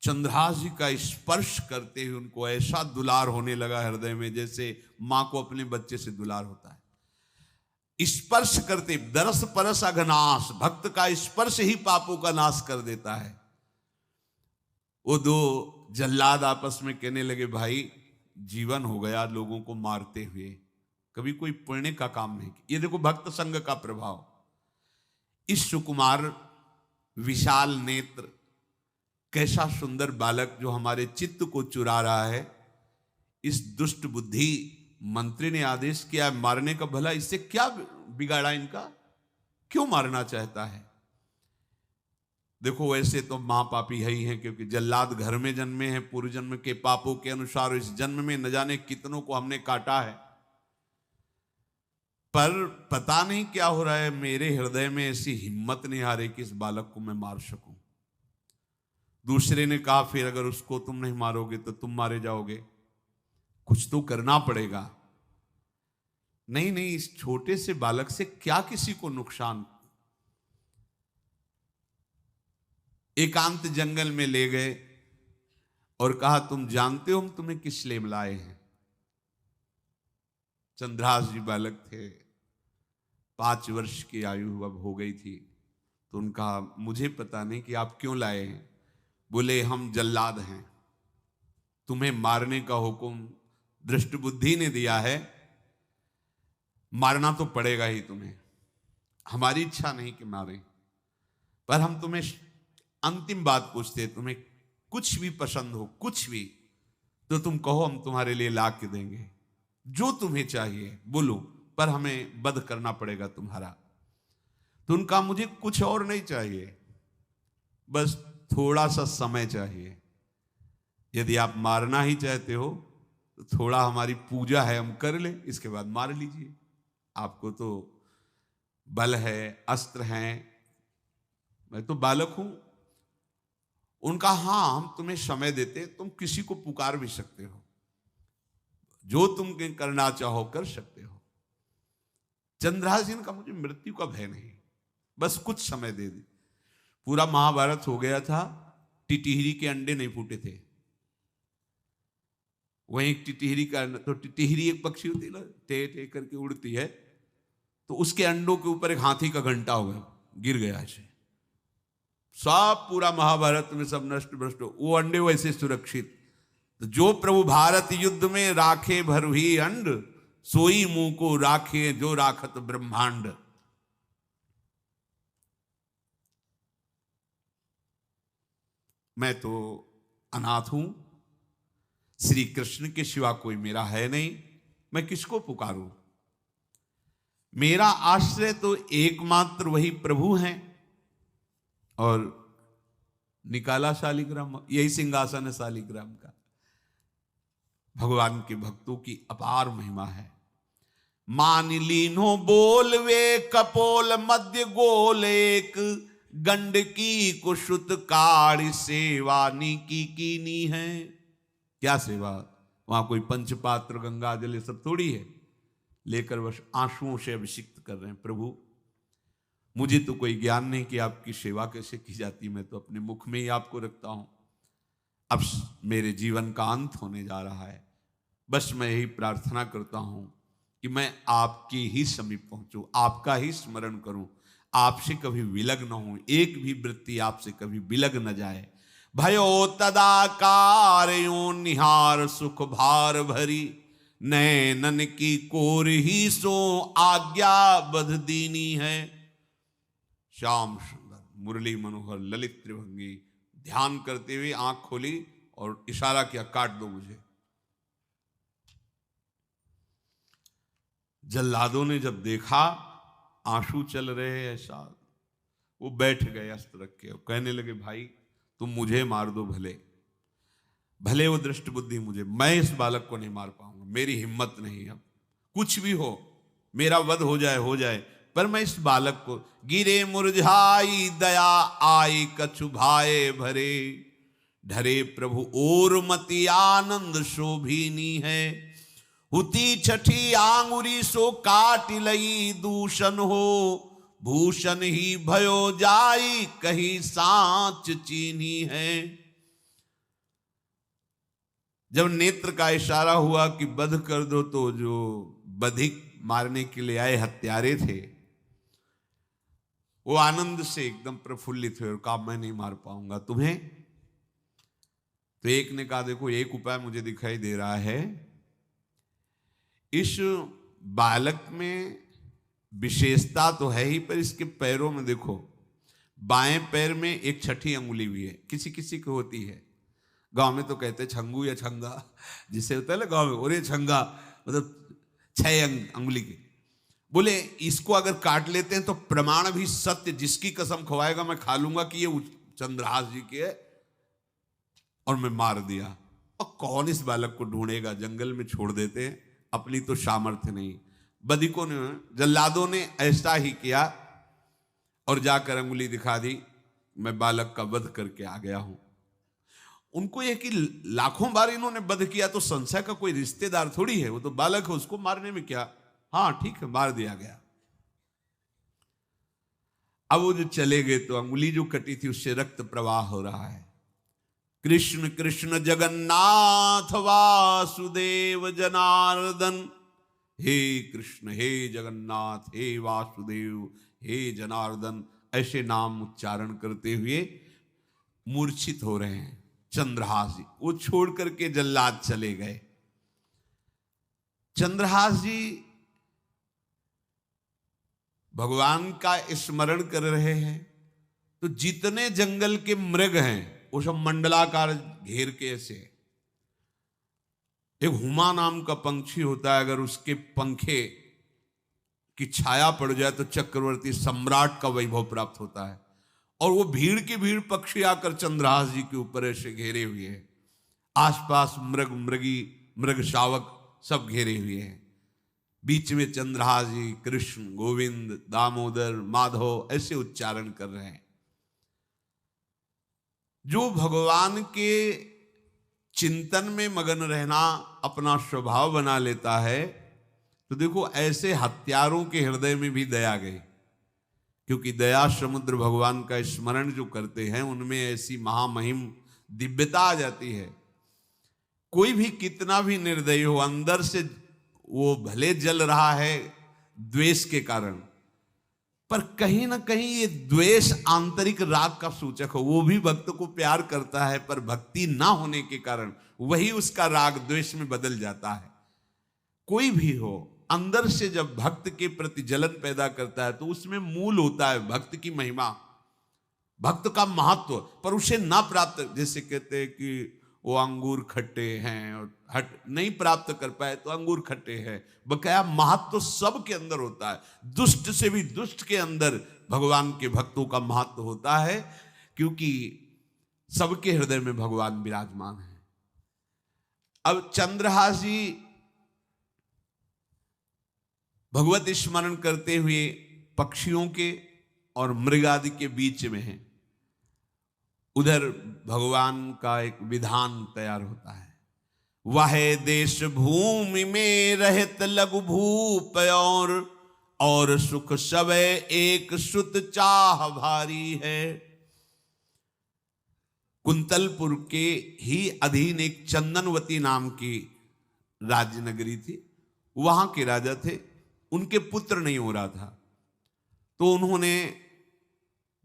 चंद्रहास जी का स्पर्श करते हुए उनको ऐसा दुलार होने लगा हृदय में, जैसे मां को अपने बच्चे से दुलार होता है। स्पर्श करते, दरस परस अघनाश, भक्त का स्पर्श ही पापों का नाश कर देता है। वो दो जल्लाद आपस में कहने लगे भाई जीवन हो गया लोगों को मारते हुए, कभी कोई पुण्य का काम नहीं किया। ये देखो भक्त संग का प्रभाव। इस सुकुमार विशाल नेत्र, कैसा सुंदर बालक जो हमारे चित्त को चुरा रहा है, इस दुष्ट बुद्धि मंत्री ने आदेश किया मारने का, भला इससे क्या बिगाड़ा इनका, क्यों मारना चाहता है? देखो वैसे तो महापापी है ही हैं, क्योंकि जल्लाद घर में जन्मे हैं, पूर्व जन्म के पापों के अनुसार इस जन्म में न जाने कितनों को हमने काटा है। पर पता नहीं क्या हो रहा है, मेरे हृदय में ऐसी हिम्मत नहीं आ रही कि इस बालक को मैं मार सकूं। दूसरे ने कहा फिर अगर उसको तुम नहीं मारोगे तो तुम मारे जाओगे, कुछ तो करना पड़ेगा। नहीं नहीं, इस छोटे से बालक से क्या किसी को नुकसान। एकांत जंगल में ले गए और कहा तुम जानते हो हम तुम्हें किस लिए बुलाए हैं? चंद्रहास जी बालक थे, 5 वर्ष की आयु अब हो गई थी। तो उनका मुझे पता नहीं कि आप क्यों लाए हैं। बोले हम जल्लाद हैं, तुम्हें मारने का हुक्म दृष्ट बुद्धि ने दिया है, मारना तो पड़ेगा ही तुम्हें। हमारी इच्छा नहीं कि मारें, पर हम तुम्हें अंतिम बात पूछते, तुम्हें कुछ भी पसंद हो, कुछ भी, तो तुम कहो, हम तुम्हारे लिए ला के देंगे। जो तुम्हें चाहिए बोलो, पर हमें वध करना पड़ेगा तुम्हारा। तो उनका मुझे कुछ और नहीं चाहिए, बस थोड़ा सा समय चाहिए। यदि आप मारना ही चाहते हो तो थोड़ा हमारी पूजा है हम कर ले, इसके बाद मार लीजिए। आपको तो बल है, अस्त्र हैं, मैं तो बालक हूं। उनका हाँ हम तुम्हें समय देते, तुम किसी को पुकार भी सकते हो, जो तुम करना चाहो कर सकते हो। चंद्रहास जी का मुझे मृत्यु का भय नहीं, बस कुछ समय दे दे। पूरा महाभारत हो गया था, टिटिहरी के अंडे नहीं फूटे थे। वहीं टिटिहरी का, तो टिटिहरी एक पक्षी होती है ना, टे टे करके उड़ती है, तो उसके अंडों के ऊपर एक हाथी का घंटा हो गया, गिर गया ऐसे। सब पूरा महाभारत में सब नष्ट भ्रष्ट, वो अंडे वैसे सुरक्षित। तो जो प्रभु भारत युद्ध में राखे भरही अंड, सोई मुंह को राखे जो राखत ब्रह्मांड। मैं तो अनाथ हूं, श्री कृष्ण के सिवा कोई मेरा है नहीं, मैं किसको पुकारूं? मेरा आश्रय तो एकमात्र वही प्रभु हैं। और निकाला शालिग्राम, यही सिंहासन है शालिग्राम का। भगवान के भक्तों की अपार महिमा है। मान लीनो बोलवे कपोल मध्य गोल, एक गंडकी कुशुत काढ़ सेवा नी कीनी है। क्या सेवा? वहां कोई पंचपात्र गंगा जल सब थोड़ी है, लेकर बस आंसुओं से अभिषिक्त कर रहे हैं। प्रभु मुझे तो कोई ज्ञान नहीं कि आपकी सेवा कैसे की जाती, मैं तो अपने मुख में ही आपको रखता हूं। अब मेरे जीवन का अंत होने जा रहा है, बस मैं यही प्रार्थना करता हूं कि मैं आपके ही समीप पहुंचूं, आपका ही स्मरण करूं, आपसे कभी विलग न हूं, एक भी वृत्ति आपसे कभी विलग न जाए। भयो तदाकार यो निहार सुख भार भरी, नैनन की कोर ही सो आज्ञा बध दीनी है। श्याम सुंदर मुरली मनोहर ललित त्रिभंगी ध्यान करते हुए आंख खोली और इशारा किया, काट दो मुझे। जल्लादों ने जब देखा आंसू चल रहे ऐसा, वो बैठ गए अस्त्र रख के, कहने लगे भाई तुम मुझे मार दो, भले वो दृष्ट बुद्धि मुझे, मैं इस बालक को नहीं मार पाऊंगा, मेरी हिम्मत नहीं। अब कुछ भी हो, मेरा वध हो जाए, पर मैं इस बालक को, गिरे मुरझाई दया आई कछु भाए भरे, ढरे प्रभु और मति आनंद शोभिनी है। हुती छठी आंगुरी सो काट लई दूषण हो, भूषण ही भयो जाई कहीं सांच चीनी है। जब नेत्र का इशारा हुआ कि वध कर दो, तो जो बधिक मारने के लिए आए हत्यारे थे वो आनंद से एकदम प्रफुल्लित हुए और कहा मैं नहीं मार पाऊंगा तुम्हें। तो एक ने कहा देखो एक उपाय मुझे दिखाई दे रहा है, इस बालक में विशेषता तो है ही, पर इसके पैरों में देखो, बाएं पैर में एक छठी अंगुली भी है, किसी किसी को होती है। गांव में तो कहते छंगू या छंगा, जिससे होता है ना गांव में, और ये छंगा मतलब 6 अंगुली के। बोले इसको अगर काट लेते हैं तो प्रमाण भी सत्य, जिसकी कसम खवाएगा मैं खा लूंगा कि ये चंद्रहास जी के है, और मैं मार दिया। और कौन इस बालक को ढूंढेगा, जंगल में छोड़ देते हैं, अपनी तो सामर्थ्य नहीं। बदिकों ने, जल्लादों ने ऐसा ही किया और जाकर अंगुली दिखा दी, मैं बालक का वध करके आ गया हूं। उनको यह कि लाखों बार इन्होंने वध किया तो संशय का कोई रिश्तेदार थोड़ी है, वो तो बालक है, उसको मारने में क्या। हाँ ठीक है, मार दिया गया। अब वो जो चले गए तो अंगुली जो कटी थी उससे रक्त प्रवाह हो रहा है। कृष्ण कृष्ण जगन्नाथ वासुदेव जनार्दन, हे कृष्ण हे जगन्नाथ हे वासुदेव हे जनार्दन, ऐसे नाम उच्चारण करते हुए मूर्छित हो रहे हैं चंद्रहास जी। वो छोड़ करके जल्लाद चले गए। चंद्रहास जी भगवान का स्मरण कर रहे हैं तो जितने जंगल के मृग हैं वो सब मंडलाकार घेर के ऐसे। एक हुमा नाम का पंछी होता है, अगर उसके पंखे की छाया पड़ जाए तो चक्रवर्ती सम्राट का वैभव प्राप्त होता है। और वो भीड़ की भीड़ पक्षी आकर चंद्रहास जी के ऊपर ऐसे घेरे हुए हैं। आसपास मृग मृगी मृग शावक सब घेरे हुए हैं। बीच में चंद्रहास जी कृष्ण गोविंद दामोदर माधव ऐसे उच्चारण कर रहे हैं। जो भगवान के चिंतन में मगन रहना अपना स्वभाव बना लेता है, तो देखो ऐसे हत्यारों के हृदय में भी दया गई, क्योंकि दया समुद्र भगवान का स्मरण जो करते हैं उनमें ऐसी महामहिम दिव्यता आ जाती है। कोई भी कितना भी निर्दयी हो, अंदर से वो भले जल रहा है द्वेष के कारण, पर कहीं ना कहीं ये द्वेष आंतरिक राग का सूचक हो। वो भी भक्त को प्यार करता है, पर भक्ति ना होने के कारण वही उसका राग द्वेष में बदल जाता है। कोई भी हो, अंदर से जब भक्त के प्रति जलन पैदा करता है तो उसमें मूल होता है भक्त की महिमा, भक्त का महत्व, पर उसे ना प्राप्त, जैसे कहते हैं कि वो अंगूर खट्टे हैं और हट नहीं प्राप्त कर पाए तो अंगूर खट्टे हैं। बकाया महत्व सब के अंदर होता है। दुष्ट से भी दुष्ट के अंदर भगवान के भक्तों का महत्व होता है, क्योंकि सबके हृदय में भगवान विराजमान है। अब चंद्रहास जी भगवत स्मरण करते हुए पक्षियों के और मृग आदि के बीच में हैं। उधर भगवान का एक विधान तैयार होता है। वह देश भूमि में रहत लघु भूप और सुख सवै एक सुत चाह भारी है। कुंतलपुर के ही अधीन एक चंदनवती नाम की राज्य नगरी थी। वहां के राजा थे, उनके पुत्र नहीं हो रहा था, तो उन्होंने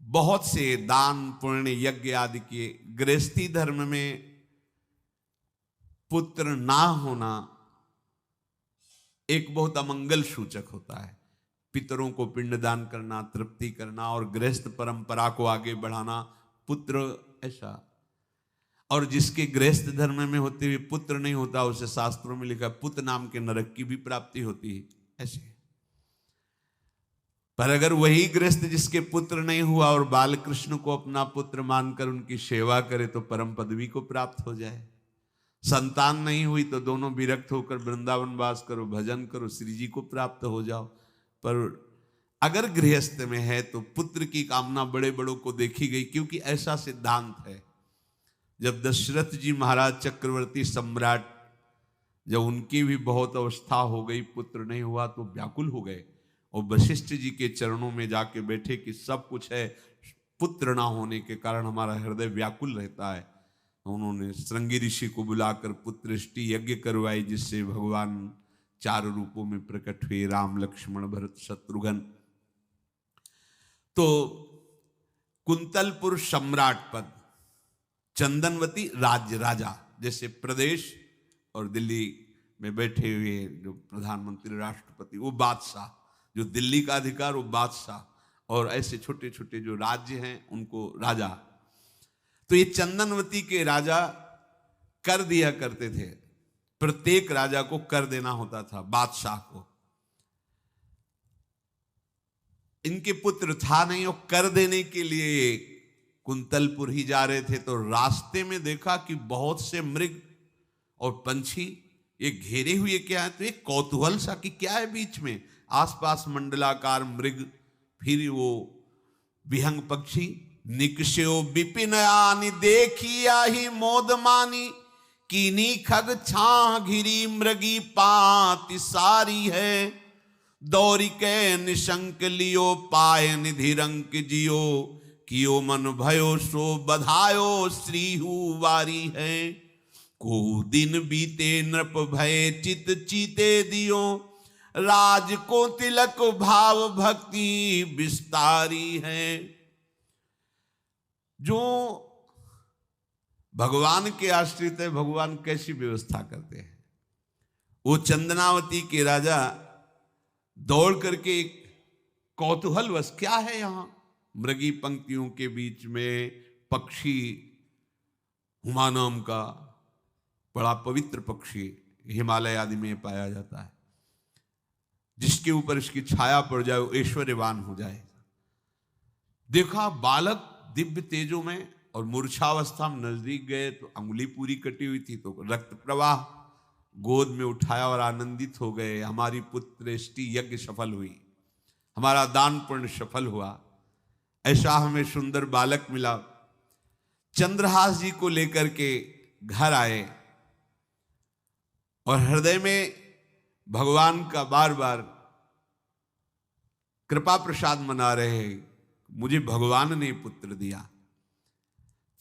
बहुत से दान पुण्य यज्ञ आदि किए। गृहस्थी धर्म में पुत्र ना होना एक बहुत अमंगल सूचक होता है। पितरों को पिंडदान करना, तृप्ति करना और गृहस्थ परंपरा को आगे बढ़ाना, पुत्र ऐसा। और जिसके गृहस्थ धर्म में होते हुए पुत्र नहीं होता, उसे शास्त्रों में लिखा पुत्र नाम के नरक की भी प्राप्ति होती है ऐसे। पर अगर वही गृहस्थ जिसके पुत्र नहीं हुआ और बाल कृष्ण को अपना पुत्र मानकर उनकी सेवा करे तो परम पदवी को प्राप्त हो जाए। संतान नहीं हुई तो दोनों विरक्त होकर वृंदावन वास करो, भजन करो, श्री जी को प्राप्त हो जाओ। पर अगर गृहस्थ में है तो पुत्र की कामना बड़े बड़ों को देखी गई, क्योंकि ऐसा सिद्धांत है। जब दशरथ जी महाराज चक्रवर्ती सम्राट, जब उनकी भी बहुत अवस्था हो गई, पुत्र नहीं हुआ तो व्याकुल हो गए और वशिष्ठ जी के चरणों में जाके बैठे कि सब कुछ है, पुत्र ना होने के कारण हमारा हृदय व्याकुल रहता है। उन्होंने श्रृंगी ऋषि को बुलाकर पुत्रष्टि यज्ञ करवाई, जिससे भगवान 4 रूपों में प्रकट हुए, राम लक्ष्मण भरत शत्रुघ्न। तो कुंतलपुर सम्राट पद, चंदनवती राज्य राजा, जैसे प्रदेश, और दिल्ली में बैठे हुए जो प्रधानमंत्री राष्ट्रपति वो बादशाह, जो दिल्ली का अधिकार वो बादशाह, और ऐसे छोटे छोटे जो राज्य हैं उनको राजा। तो ये चंदनवती के राजा कर दिया करते थे। प्रत्येक राजा को कर देना होता था, बादशाह को। इनके पुत्र था नहीं और कर देने के लिए कुंतलपुर ही जा रहे थे, तो रास्ते में देखा कि बहुत से मृग और पंछी ये घेरे हुए क्या है, तो एक कौतूहल सा कि क्या है बीच में, आसपास मंडलाकार मृग, फिर वो विहंग पक्षी। निकष्यो विपिन आनि देखिया ही मोद मानी, कीनी खग छा घिरी मृगी पाति सारी है। दौरी के निशंक लियो पाए निधि रंक जियो, कियो मन भयो सो बधायो श्रीहु वारी है। को दिन बीते नृप भय चित चीते दियो, राज को तिलक भाव भक्ति विस्तारी है। जो भगवान के आश्रित है, भगवान कैसी व्यवस्था करते हैं। वो चंदनावती के राजा दौड़ करके एक कौतूहलवश, क्या है यहां, मृगी पंक्तियों के बीच में पक्षी, हुमा नाम का बड़ा पवित्र पक्षी हिमालय आदि में पाया जाता है, जिसके ऊपर इसकी छाया पड़ जाए वो ऐश्वर्यवान हो जाए। देखा बालक दिव्य तेजों में, और मूर्छावस्था में नजदीक गए तो अंगुली पूरी कटी हुई थी, तो रक्त प्रवाह, गोद में उठाया और आनंदित हो गए, हमारी पुत्रेष्टि यज्ञ सफल हुई, हमारा दान पुण्य सफल हुआ। ऐसा हमें सुंदर बालक मिला। चंद्रहास जी को लेकर के घर आए और हृदय में भगवान का बार बार कृपा प्रसाद मना रहे हैं, मुझे भगवान ने पुत्र दिया।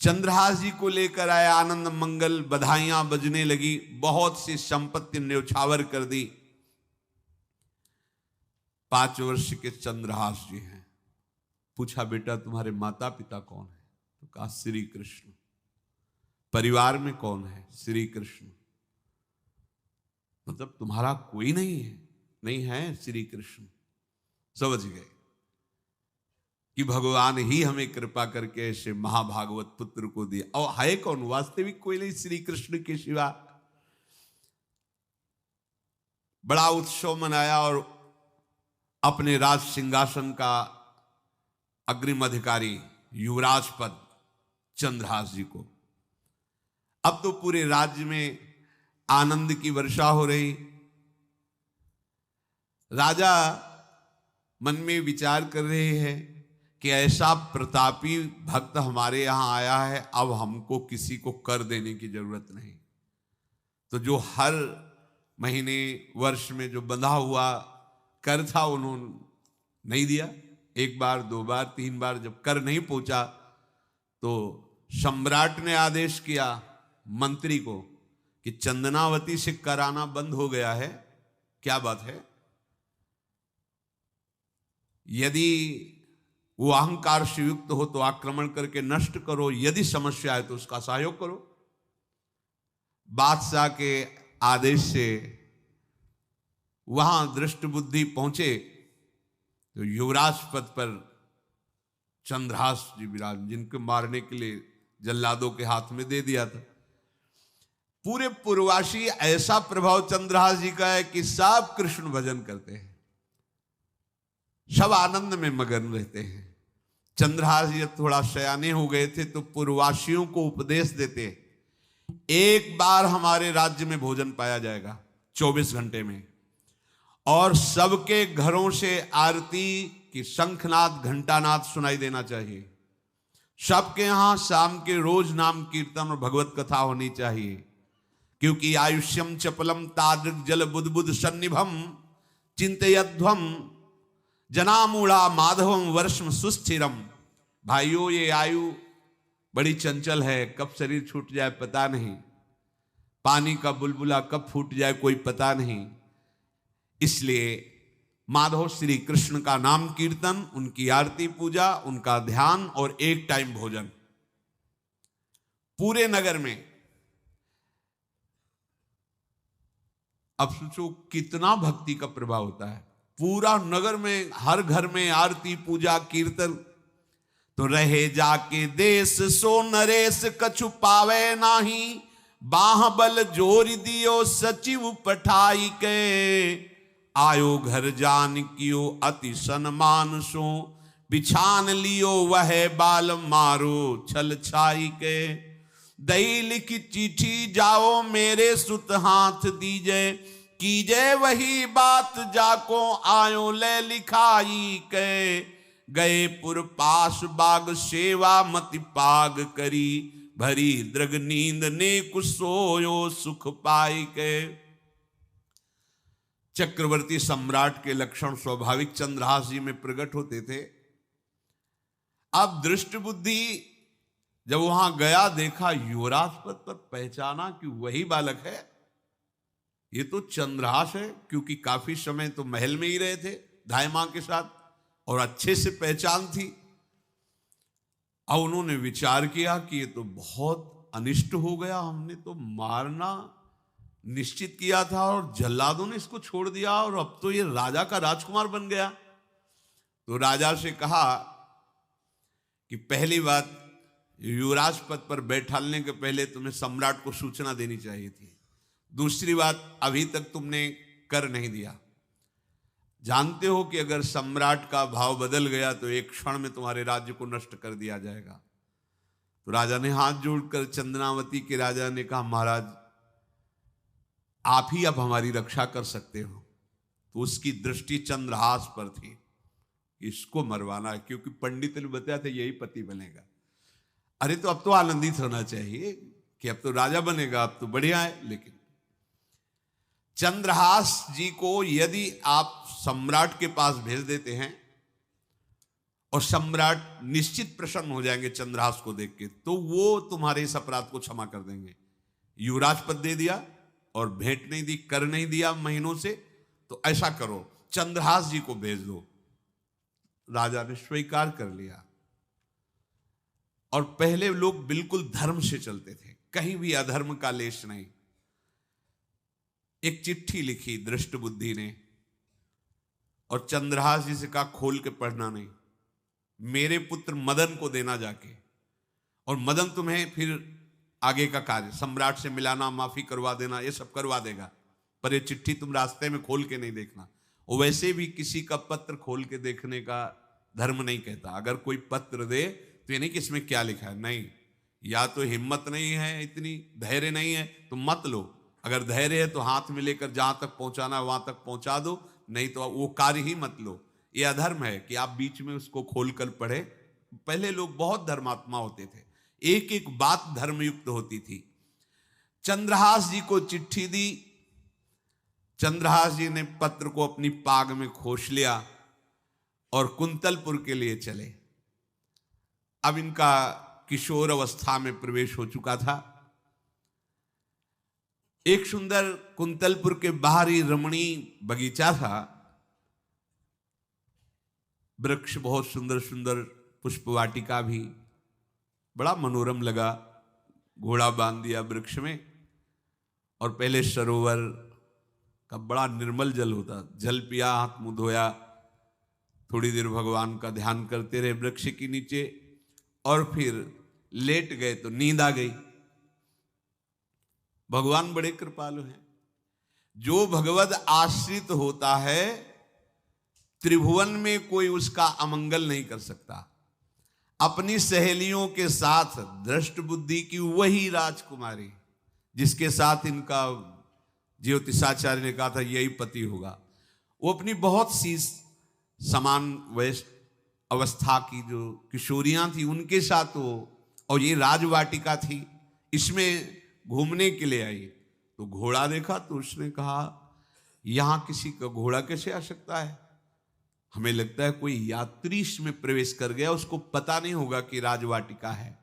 चंद्रहास जी को लेकर आए, आनंद मंगल बधाइयां बजने लगी, बहुत सी संपत्ति न्यौछावर कर दी। 5 वर्ष के चंद्रहास जी हैं। पूछा बेटा तुम्हारे माता पिता कौन है, तो कहा श्री कृष्ण। परिवार में कौन है, श्री कृष्ण। मतलब तुम्हारा कोई नहीं है, नहीं है श्री कृष्ण। समझ गए कि भगवान ही हमें कृपा करके ऐसे महाभागवत पुत्र को दिया। और है कौन, वास्तविक कोई नहीं श्री कृष्ण के सिवा। बड़ा उत्सव मनाया और अपने राज सिंहासन का अग्रिम अधिकारी युवराज पद चंद्रहास जी को। अब तो पूरे राज्य में आनंद की वर्षा हो रही। राजा मन में विचार कर रहे हैं कि ऐसा प्रतापी भक्त हमारे यहां आया है, अब हमको किसी को कर देने की जरूरत नहीं। तो जो हर महीने वर्ष में जो बंधा हुआ कर था उन्होंने नहीं दिया। 1 बार 2 बार 3 बार जब कर नहीं पहुंचा तो सम्राट ने आदेश किया मंत्री को कि चंदनावती से कर आना बंद हो गया है। क्या बात है? यदि वो अहंकार से युक्त हो तो आक्रमण करके नष्ट करो, यदि समस्या है तो उसका सहयोग करो। बादशाह के आदेश से वहां दृष्ट बुद्धि पहुंचे तो युवराज पद पर चंद्रहास जी विराज, जिनको मारने के लिए जल्लादों के हाथ में दे दिया था। पूरे पूर्वासी ऐसा प्रभाव चंद्रहास जी का है कि सब कृष्ण भजन करते हैं, सब आनंद में मगन रहते हैं। चंद्रहास जी थोड़ा सयाने हो गए थे तो पूर्ववासियों को उपदेश देते, एक बार हमारे राज्य में भोजन पाया जाएगा 24 घंटे में, और सबके घरों से आरती की शंखनाद घंटानाद सुनाई देना चाहिए। सबके यहां शाम के रोज नाम कीर्तन और भगवत कथा होनी चाहिए, क्योंकि आयुष्यम चपलम तादृक जल बुद्बुद सन्निभम चिंतयध्वम जनामूढ़ा माधवम वर्षम सुस्थिरम। भाइयों, ये आयु बड़ी चंचल है, कब शरीर छूट जाए पता नहीं, पानी का बुलबुला कब फूट जाए कोई पता नहीं। इसलिए माधव श्री कृष्ण का नाम कीर्तन, उनकी आरती पूजा, उनका ध्यान और एक टाइम भोजन पूरे नगर में। अब सोचो कितना भक्ति का प्रभाव होता है। पूरा नगर में हर घर में आरती पूजा कीर्तन। तो रहे जाके देश सो नरेश कछु पावे नाही, बाहबल जोर दियो सचिव पठाई के, आयो घर जान कियो अति सन्मान सो, बिछान लियो वह बाल मारो छल छाई के। दई लिखी चिट्ठी जाओ मेरे सुत हाथ दीजे, कीजे वही बात जाको आयो ले लिखाई के। गए पुर पास बाग सेवा मति पाग करी, भरी दृग नींद ने कुछ सोयो सुख पाई के। चक्रवर्ती सम्राट के लक्षण स्वाभाविक चंद्रहास जी में प्रकट होते थे। अब दृष्ट बुद्धि जब वहां गया, देखा युवराज पद पर, पहचाना कि वही बालक है, ये तो चंद्रहास है, क्योंकि काफी समय तो महल में ही रहे थे धाय मां के साथ और अच्छे से पहचान थी। अब उन्होंने विचार किया कि ये तो बहुत अनिष्ट हो गया, हमने तो मारना निश्चित किया था और जल्लादों ने इसको छोड़ दिया और अब तो ये राजा का राजकुमार बन गया। तो राजा से कहा कि पहली बात, युवराज पद पर बैठालने के पहले तुम्हें सम्राट को सूचना देनी चाहिए थी। दूसरी बात, अभी तक तुमने कर नहीं दिया। जानते हो कि अगर सम्राट का भाव बदल गया तो एक क्षण में तुम्हारे राज्य को नष्ट कर दिया जाएगा। तो राजा ने हाथ जोड़कर, चंद्रावती के राजा ने कहा, महाराज आप ही अब हमारी रक्षा कर सकते हो। तो उसकी दृष्टि चंद्रहास पर थी, इसको मरवाना है, क्योंकि पंडित ने बताया था यही पति बनेगा। अरे तो अब तो आनंदित होना चाहिए कि अब तो राजा बनेगा, अब तो बढ़िया है। लेकिन चंद्रहास जी को यदि आप सम्राट के पास भेज देते हैं और सम्राट निश्चित प्रसन्न हो जाएंगे चंद्रहास को देख के, तो वो तुम्हारे इस अपराध को क्षमा कर देंगे। युवराज पद दे दिया और भेंट नहीं दी, कर नहीं दिया महीनों से, तो ऐसा करो चंद्रहास जी को भेज दो। राजा ने स्वीकार कर लिया। और पहले लोग बिल्कुल धर्म से चलते थे, कहीं भी अधर्म का लेश नहीं। एक चिट्ठी लिखी दृष्ट बुद्धि ने और चंद्रहास जी से कहा खोल के पढ़ना नहीं, मेरे पुत्र मदन को देना जाके, और मदन तुम्हें फिर आगे का कार्य सम्राट से मिलाना, माफी करवा देना, ये सब करवा देगा। पर ये चिट्ठी तुम रास्ते में खोल के नहीं देखना। और वैसे भी किसी का पत्र खोल के देखने का धर्म नहीं कहता। अगर कोई पत्र दे तो ये नहीं कि इसमें क्या लिखा है, नहीं, या तो हिम्मत नहीं है, इतनी धैर्य नहीं है तो मत लो। अगर धैर्य है तो हाथ में लेकर जहां तक पहुंचाना है वहां तक पहुंचा दो, नहीं तो वो कार्य ही मत लो। ये अधर्म है कि आप बीच में उसको खोलकर पढ़े। पहले लोग बहुत धर्मात्मा होते थे, एक एक बात धर्मयुक्त होती थी। चंद्रहास जी को चिट्ठी दी, चंद्रहास जी ने पत्र को अपनी पाग में खोस लिया और कुंतलपुर के लिए चले। अब इनका किशोर अवस्था में प्रवेश हो चुका था। एक सुंदर कुंतलपुर के बाहरी रमणीय बगीचा था, वृक्ष बहुत सुंदर सुंदर, पुष्प वाटिका भी, बड़ा मनोरम लगा। घोड़ा बांध दिया वृक्ष में और पहले सरोवर का बड़ा निर्मल जल होता, जल पिया, हाथ मुंह धोया, थोड़ी देर भगवान का ध्यान करते रहे वृक्ष के नीचे और फिर लेट गए तो नींद आ गई। भगवान बड़े कृपालु हैं। जो भगवद आश्रित होता है त्रिभुवन में कोई उसका अमंगल नहीं कर सकता। अपनी सहेलियों के साथ दृष्ट बुद्धि की वही राजकुमारी जिसके साथ इनका ज्योतिषाचार्य ने कहा था यही पति होगा, वो अपनी बहुत सी समान वयस्क अवस्था की जो किशोरियां थी उनके साथ वो, और ये राजवाटिका थी, इसमें घूमने के लिए आई। तो घोड़ा देखा तो उसने कहा यहां किसी का घोड़ा कैसे आ सकता है, हमें लगता है कोई यात्री इसमें प्रवेश कर गया, उसको पता नहीं होगा कि राजवाटिका है।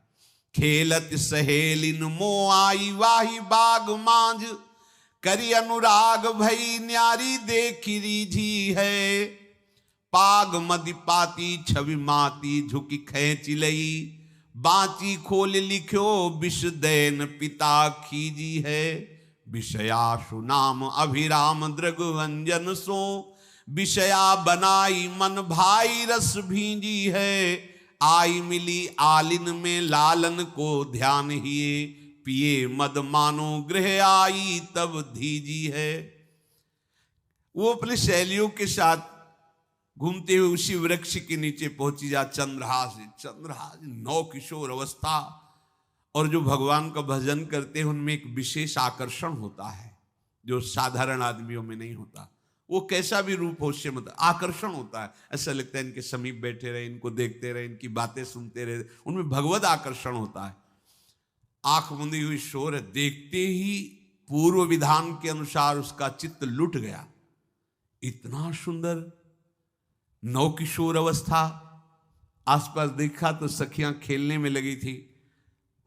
खेलत सहेलिन मो आई वाही बाग मांझ, करी अनुराग भई न्यारी देखी रीझी है। पाग मदि पाती छवि माती झुकी खेच लई, बाची खोल लिख्यो विष दैन पिता खीजी है। विषयाशु नाम अभिराम दृग व्यंजन सो, विषया बनाई मन भाई रस भींजी है। आई मिली आलिन में लालन को ध्यान हिए, पिए मद मानो गृह आई तब धीजी है। वो अपने सहेलियों के साथ घूमते हुए उसी वृक्ष के नीचे पहुंची जा चंद्रहास नौ किशोर अवस्था, और जो भगवान का भजन करते हैं उनमें एक विशेष आकर्षण होता है जो साधारण आदमियों में नहीं होता। वो कैसा भी रूप हो उससे मतलब आकर्षण होता है, ऐसा लगता है इनके समीप बैठे रहे, इनको देखते रहे, इनकी बातें सुनते रहे, उनमें भगवत आकर्षण होता है। आंख मुंदी हुई शोर है, देखते ही पूर्व विधान के अनुसार उसका चित्त लुट गया। इतना सुंदर नौ किशोर अवस्था, आसपास देखा तो सखियां खेलने में लगी थी।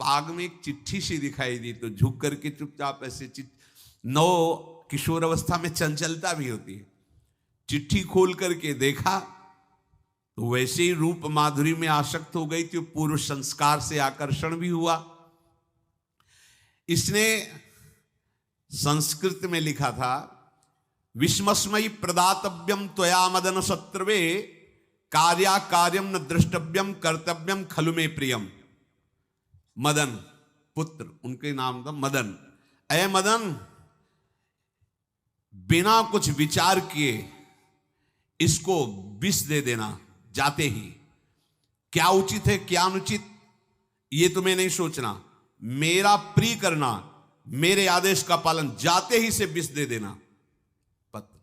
पाग में एक चिट्ठी सी दिखाई दी तो झुक करके चुपचाप ऐसे नौ किशोर अवस्था में चंचलता भी होती है, चिट्ठी खोल करके देखा तो वैसे ही रूप माधुरी में आसक्त हो गई थी। पूर्व संस्कार से आकर्षण भी हुआ। इसने संस्कृत में लिखा था, विस्मस्मयी प्रदातव्यम त्वया मदन शत्रवे कार्या कार्यम न द्रष्टव्यम कर्तव्यम खलु में प्रियम। मदन पुत्र, उनके नाम था मदन। अय मदन, बिना कुछ विचार किए इसको विष दे देना जाते ही। क्या उचित है क्या अनुचित ये तुम्हें नहीं सोचना, मेरा प्रिय करना, मेरे आदेश का पालन, जाते ही से विष दे देना। पत्र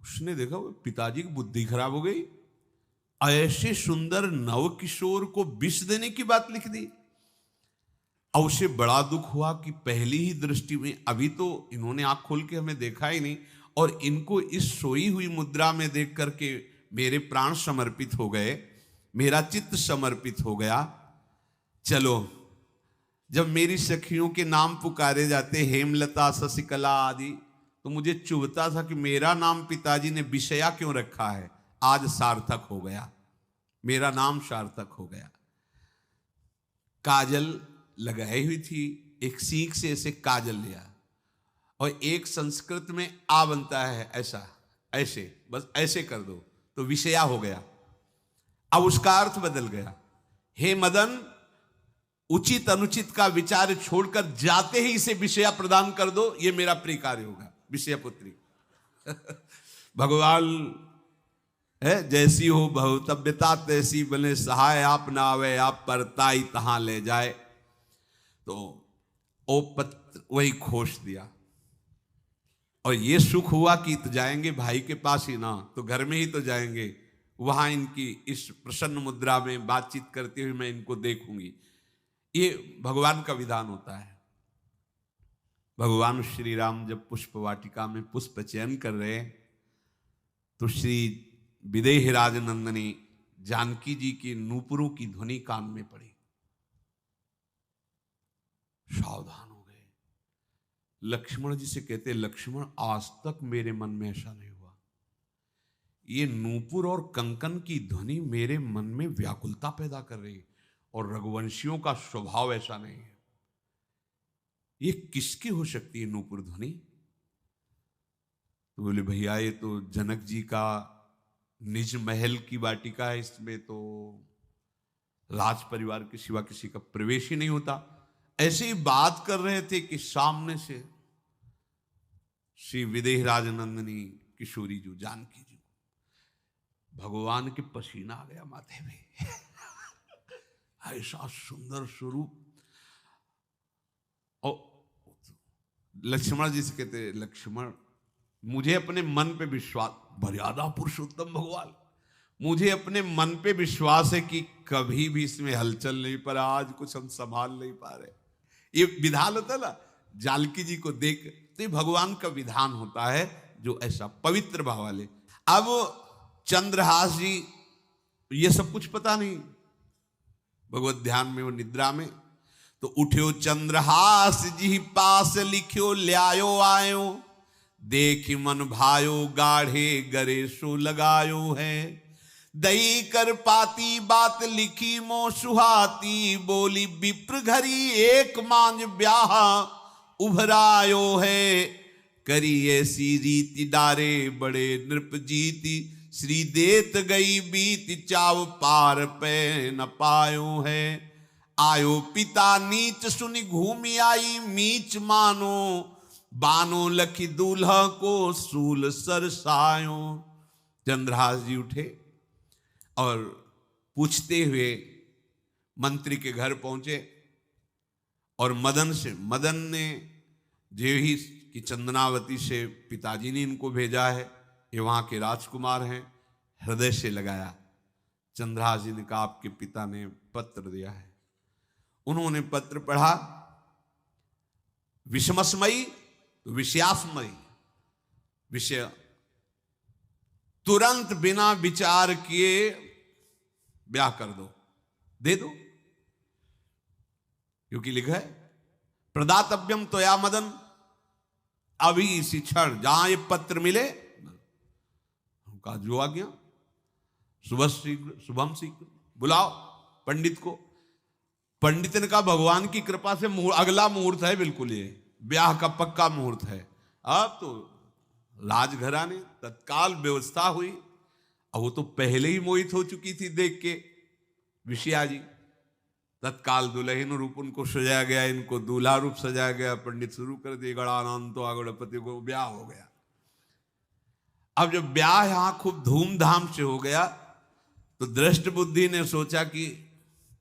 उसने देखा वो पिताजी की बुद्धि खराब हो गई, ऐसे सुंदर नव किशोर को विष देने की बात लिख दी। और उसे बड़ा दुख हुआ कि पहली ही दृष्टि में, अभी तो इन्होंने आंख खोल के हमें देखा ही नहीं, और इनको इस सोई हुई मुद्रा में देख करके मेरे प्राण समर्पित हो गए, मेरा चित्त समर्पित हो गया। चलो, जब मेरी सखियों के नाम पुकारे जाते, हेमलता शशिकला आदि, तो मुझे चुभता था कि मेरा नाम पिताजी ने विषया क्यों रखा है। आज सार्थक हो गया, मेरा नाम सार्थक हो गया। काजल लगाई हुई थी, एक सीख से ऐसे काजल लिया, और एक संस्कृत में आ बनता है ऐसा, ऐसे बस ऐसे कर दो तो विषया हो गया। अब उसका अर्थ बदल गया, हे मदन, उचित अनुचित का विचार छोड़कर जाते ही इसे विषया प्रदान कर दो, ये मेरा प्रिय कार्य होगा। विषया पुत्री भगवान है, जैसी हो भवतव्यता तैसी बने सहाय, आप ना आवे आप परताई तहां ले जाए। तो ओ पत्र वही खोस दिया, और ये सुख हुआ कि तो जाएंगे भाई के पास ही ना, तो घर में ही तो जाएंगे, वहां इनकी इस प्रसन्न मुद्रा में बातचीत करते हुए मैं इनको देखूंगी। ये भगवान का विधान होता है। भगवान श्री राम जब पुष्प वाटिका में पुष्प चयन कर रहे तो श्री विदेह राजनंदनी जानकी जी की नूपुरों की ध्वनि कान में पड़ी, सावधान हो गए। लक्ष्मण जी से कहते, लक्ष्मण आज तक मेरे मन में ऐसा नहीं हुआ, ये नूपुर और कंकन की ध्वनि मेरे मन में व्याकुलता पैदा कर रही, और रघुवंशियों का स्वभाव ऐसा नहीं है, ये किसकी हो सकती है नूपुर ध्वनि। तो बोले भैया ये तो जनक जी का निज महल की वाटिका है, इसमें तो राज परिवार के सिवा किसी का प्रवेश ही नहीं होता। ऐसे ही बात कर रहे थे कि सामने से श्री विदेह राजनंदनी किशोरी जो जानकी जी, भगवान के पसीना आ गया माथे में ऐसा सुंदर स्वरूप। और लक्ष्मण जी से कहते, लक्ष्मण मुझे अपने मन पे विश्वास, मर्यादा पुरुषोत्तम भगवान, मुझे अपने मन पे विश्वास है कि कभी भी इसमें हलचल नहीं, पर आज कुछ हम संभाल नहीं पा रहे। ये विधान होता है ना, जानकी जी को देख, तो ये भगवान का विधान होता है जो ऐसा पवित्र भाव वाले। अब चंद्रहास जी ये सब कुछ पता नहीं, भगवत ध्यान में वो निद्रा में, तो उठ्यो चंद्रहास जी पास लिख्यो ल्यायो आयो, देख मन भायो गाढ़े गरे सो लगायो है, दई कर पाती बात लिखी मो सुहाती, बोली विप्र घरी एक मांझ ब्याह उभरायो है, करी ऐसी रीति डारे बड़े नृप जीती, श्री देत गई बीत चाव पार पे न पायो है। आयो पिता नीच सुनि घूमि आई, मीच मानो बानो लखी दूल्हा को सूल सरसायो। चंद्रहास जी उठे और पूछते हुए मंत्री के घर पहुंचे और मदन ने जेही कि चंदनावती से पिताजी ने इनको भेजा है, ये वहां के राजकुमार हैं, हृदय से लगाया। चंद्रहास जी ने कहा आपके पिता ने पत्र दिया है। उन्होंने पत्र पढ़ा, विषमस्मयी तो विषयास्मयी, विषय तुरंत बिना विचार किए ब्याह कर दो, दे दो, क्योंकि लिखा है प्रदातव्यम त्वया मदन, अभी इसी क्षण जहां ये पत्र मिले, उनका जो आ गया, शुभम शीघ्र बुलाओ पंडित को। पंडित ने कहा भगवान की कृपा से अगला मुहूर्त है, बिल्कुल ये ब्याह का पक्का मुहूर्त है। अब तो राजघराने तत्काल व्यवस्था हुई। अब वो तो पहले ही मोहित हो चुकी थी देख के विषया जी। तत्काल दुल्हन रूप उनको सजाया गया, इनको दूल्हा रूप सजाया गया, पंडित शुरू कर दिए गणानंतो आगणपति को, ब्याह हो गया। अब जब ब्याह यहां खूब धूमधाम से हो गया तो दृष्ट बुद्धि ने सोचा कि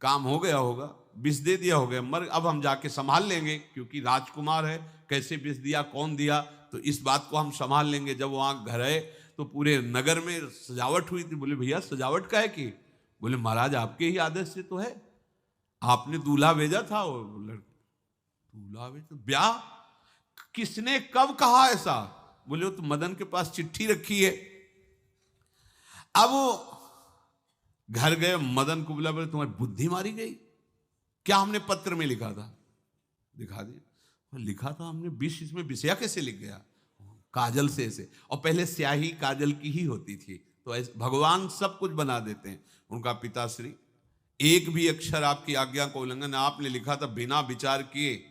काम हो गया होगा, विष दे दिया होगा, मर अब हम जाके संभाल लेंगे, क्योंकि राजकुमार है, कैसे विष दिया, कौन दिया, तो इस बात को हम संभाल लेंगे। जब वहां घर है तो पूरे नगर में सजावट हुई थी। बोले भैया सजावट का है कि? बोले महाराज आपके ही आदेश से तो है, आपने दूल्हा भेजा था। वो दूल्हा भेजा, ब्याह किसने कब कहा ऐसा? बोले वो तो मदन के पास चिट्ठी रखी है। अब वो घर गए, मदन को बोला, बोले तुम्हारी बुद्धि मारी गई, क्या हमने पत्र में लिखा था? दिखा दिया, लिखा था हमने विष, इसमें विषया कैसे लिख गया? काजल से ऐसे, और पहले स्याही काजल की ही होती थी, तो भगवान सब कुछ बना देते हैं। उनका पिताश्री एक भी अक्षर आपकी आज्ञा का उल्लंघन, आपने लिखा था बिना विचार किए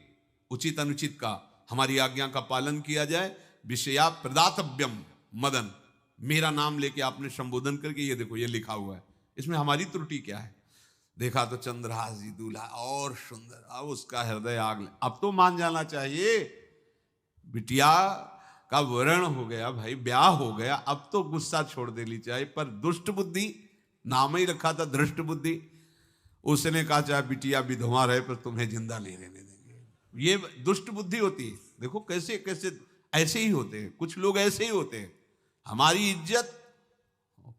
उचित अनुचित का हमारी आज्ञा का पालन किया जाए। विषया प्रदातव्यम मदन, मेरा नाम लेके आपने संबोधन करके ये देखो ये लिखा हुआ है, इसमें हमारी त्रुटि क्या है? देखा तो चंद्रहास जी दूल्हा और सुंदर, अब उसका हृदय आग ले। अब तो मान जाना चाहिए बिटिया का वरण हो गया भाई, ब्याह हो गया, अब तो गुस्सा छोड़ देनी चाहिए। पर दुष्ट बुद्धि, नाम ही रखा था धृष्ट बुद्धि, उसने कहा चाहे बिटिया विधवा रहे पर तुम्हें जिंदा नहीं रहने देंगे। ये दुष्ट बुद्धि होती है। देखो कैसे कैसे ऐसे ही होते हैं कुछ लोग, ऐसे ही होते हैं, हमारी इज्जत,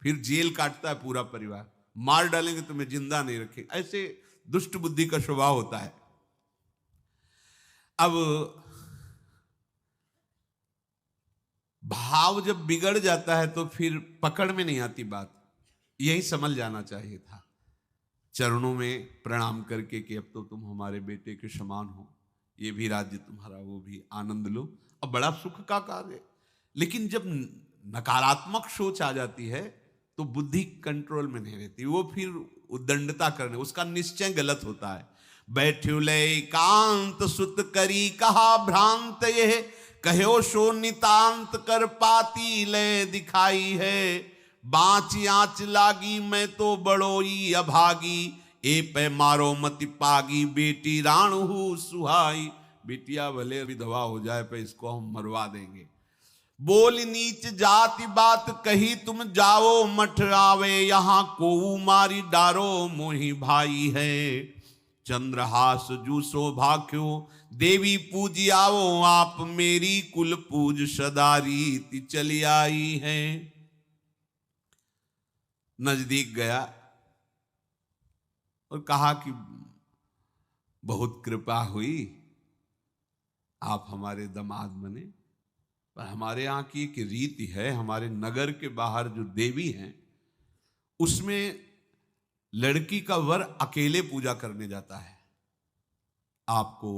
फिर जेल काटता है पूरा परिवार, मार डालेंगे तुम्हें जिंदा नहीं रखेंगे, ऐसे दुष्ट बुद्धि का स्वभाव होता है। अब भाव जब बिगड़ जाता है तो फिर पकड़ में नहीं आती बात, यही समझ जाना चाहिए था। चरणों में प्रणाम करके कि अब तो तुम हमारे बेटे के समान हो, ये भी राज्य तुम्हारा, वो भी आनंद लो, अब बड़ा सुख का कार्य। लेकिन जब नकारात्मक सोच आ जाती है तो बुद्धि कंट्रोल में नहीं रहती, वो फिर उद्दंडता करने, उसका निश्चय गलत होता है। बैठ्यो ले कांत सुत करी कहा भ्रांत, ये कहो सो नितांत कर पाती ले दिखाई है। बाँच आँच लागी मैं तो बड़ोई अभागी, ए पे मारो मति पागी, बेटी राणु सुहाई। बेटिया भले विधवा हो जाए पर इसको हम मरवा देंगे। बोल नीच जाति बात कही तुम जाओ मठ आवे, यहाँ को मारी डारो मोही भाई है। चंद्रहास जू सौभाग्यो देवी पूजी आओ, आप मेरी कुल पूज सदारी चली आई है। नजदीक गया और कहा कि बहुत कृपा हुई, आप हमारे दामाद बने, पर हमारे यहाँ की एक रीति है, हमारे नगर के बाहर जो देवी हैं उसमें लड़की का वर अकेले पूजा करने जाता है। आपको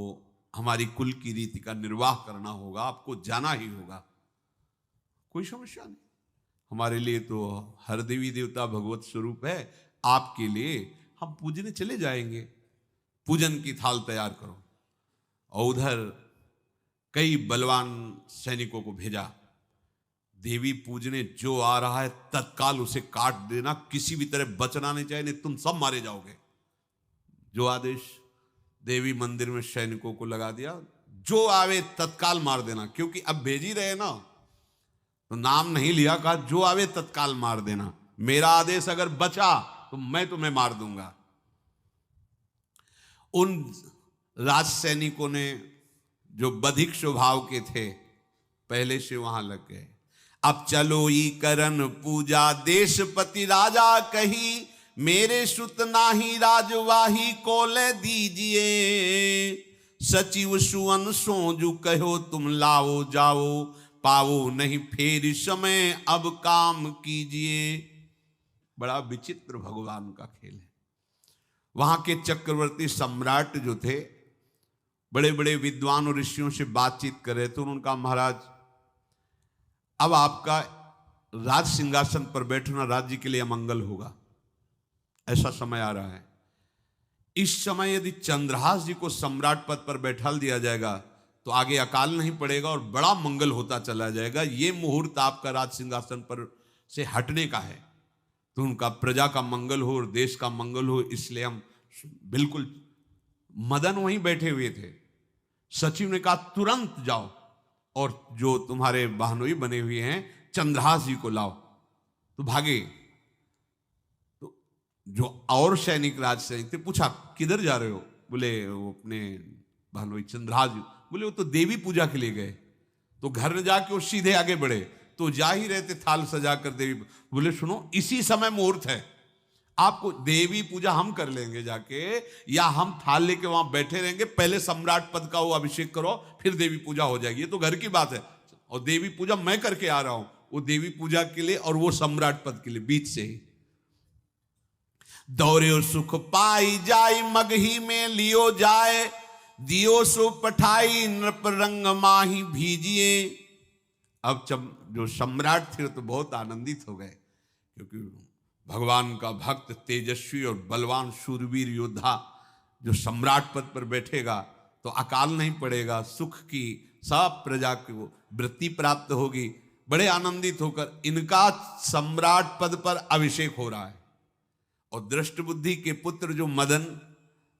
हमारी कुल की रीति का निर्वाह करना होगा, आपको जाना ही होगा। कोई समस्या नहीं, हमारे लिए तो हर देवी देवता भगवत स्वरूप है, आपके लिए हम पूजने चले जाएंगे, पूजन की थाल तैयार करो। और उधर कई बलवान सैनिकों को भेजा, देवी पूजने जो आ रहा है तत्काल उसे काट देना, किसी भी तरह बचना नहीं चाहिए, नहीं तुम सब मारे जाओगे। जो आदेश देवी मंदिर में सैनिकों को लगा दिया, जो आवे तत्काल मार देना, क्योंकि अब भेज ही रहे ना, तो नाम नहीं लिया, कहा जो आवे तत्काल मार देना, मेरा आदेश अगर बचा तो मैं तुम्हें मार दूंगा। उन राज सैनिकों ने जो बधिक स्वभाव के थे पहले से वहां लग गए। अब चलो ई करन पूजा देशपति राजा कही, मेरे सुत नाही राजवाही को ले दीजिए, सचिव सुवन सोजू कहो तुम लाओ जाओ, पाओ नहीं फेर समय अब काम कीजिए। बड़ा विचित्र भगवान का खेल है। वहां के चक्रवर्ती सम्राट जो थे बड़े बड़े विद्वान और ऋषियों से बातचीत कर रहे थे। उनका महाराज अब आपका राज सिंहासन पर बैठना राज्य के लिए अमंगल होगा, ऐसा समय आ रहा है। इस समय यदि चंद्रहास जी को सम्राट पद पर बैठाल दिया जाएगा तो आगे अकाल नहीं पड़ेगा और बड़ा मंगल होता चला जाएगा। ये मुहूर्त आपका राज सिंहासन पर से हटने का है, तो उनका प्रजा का मंगल हो और देश का मंगल हो, इसलिए हम बिल्कुल। मदन वहीं बैठे हुए थे। सचिव ने कहा तुरंत जाओ और जो तुम्हारे बहनोई बने हुए हैं चंद्रहास जी को लाओ। तो भागे। तो जो और सैनिक राज सैनिक थे पूछा किधर जा रहे हो? बोले वो अपने बहनोई चंद्रहास जी। बोले वो तो देवी पूजा के लिए गए। तो घर में जाके वो सीधे आगे बढ़े तो जा ही रहे थे थाल सजा कर देवी। बोले सुनो इसी समय मुहूर्त है, आपको देवी पूजा हम कर लेंगे जाके, या हम थाल लेके वहां बैठे रहेंगे, पहले सम्राट पद का वो अभिषेक करो फिर देवी पूजा हो जाएगी। ये तो घर की बात है, और देवी पूजा मैं करके आ रहा हूं, वो देवी पूजा के लिए और वो सम्राट पद के लिए बीच से ही। दौरे सुख पाई जाई मगही में लियो जाए, दियो सो पठाई नृप रंग माही भीजिए। अब जब जो सम्राट थे तो बहुत आनंदित हो गए, क्योंकि भगवान का भक्त तेजस्वी और बलवान शूरवीर योद्धा जो सम्राट पद पर बैठेगा तो अकाल नहीं पड़ेगा, सुख की सब प्रजा को वृत्ति प्राप्त होगी। बड़े आनंदित होकर इनका सम्राट पद पर अभिषेक हो रहा है। और दृष्ट बुद्धि के पुत्र जो मदन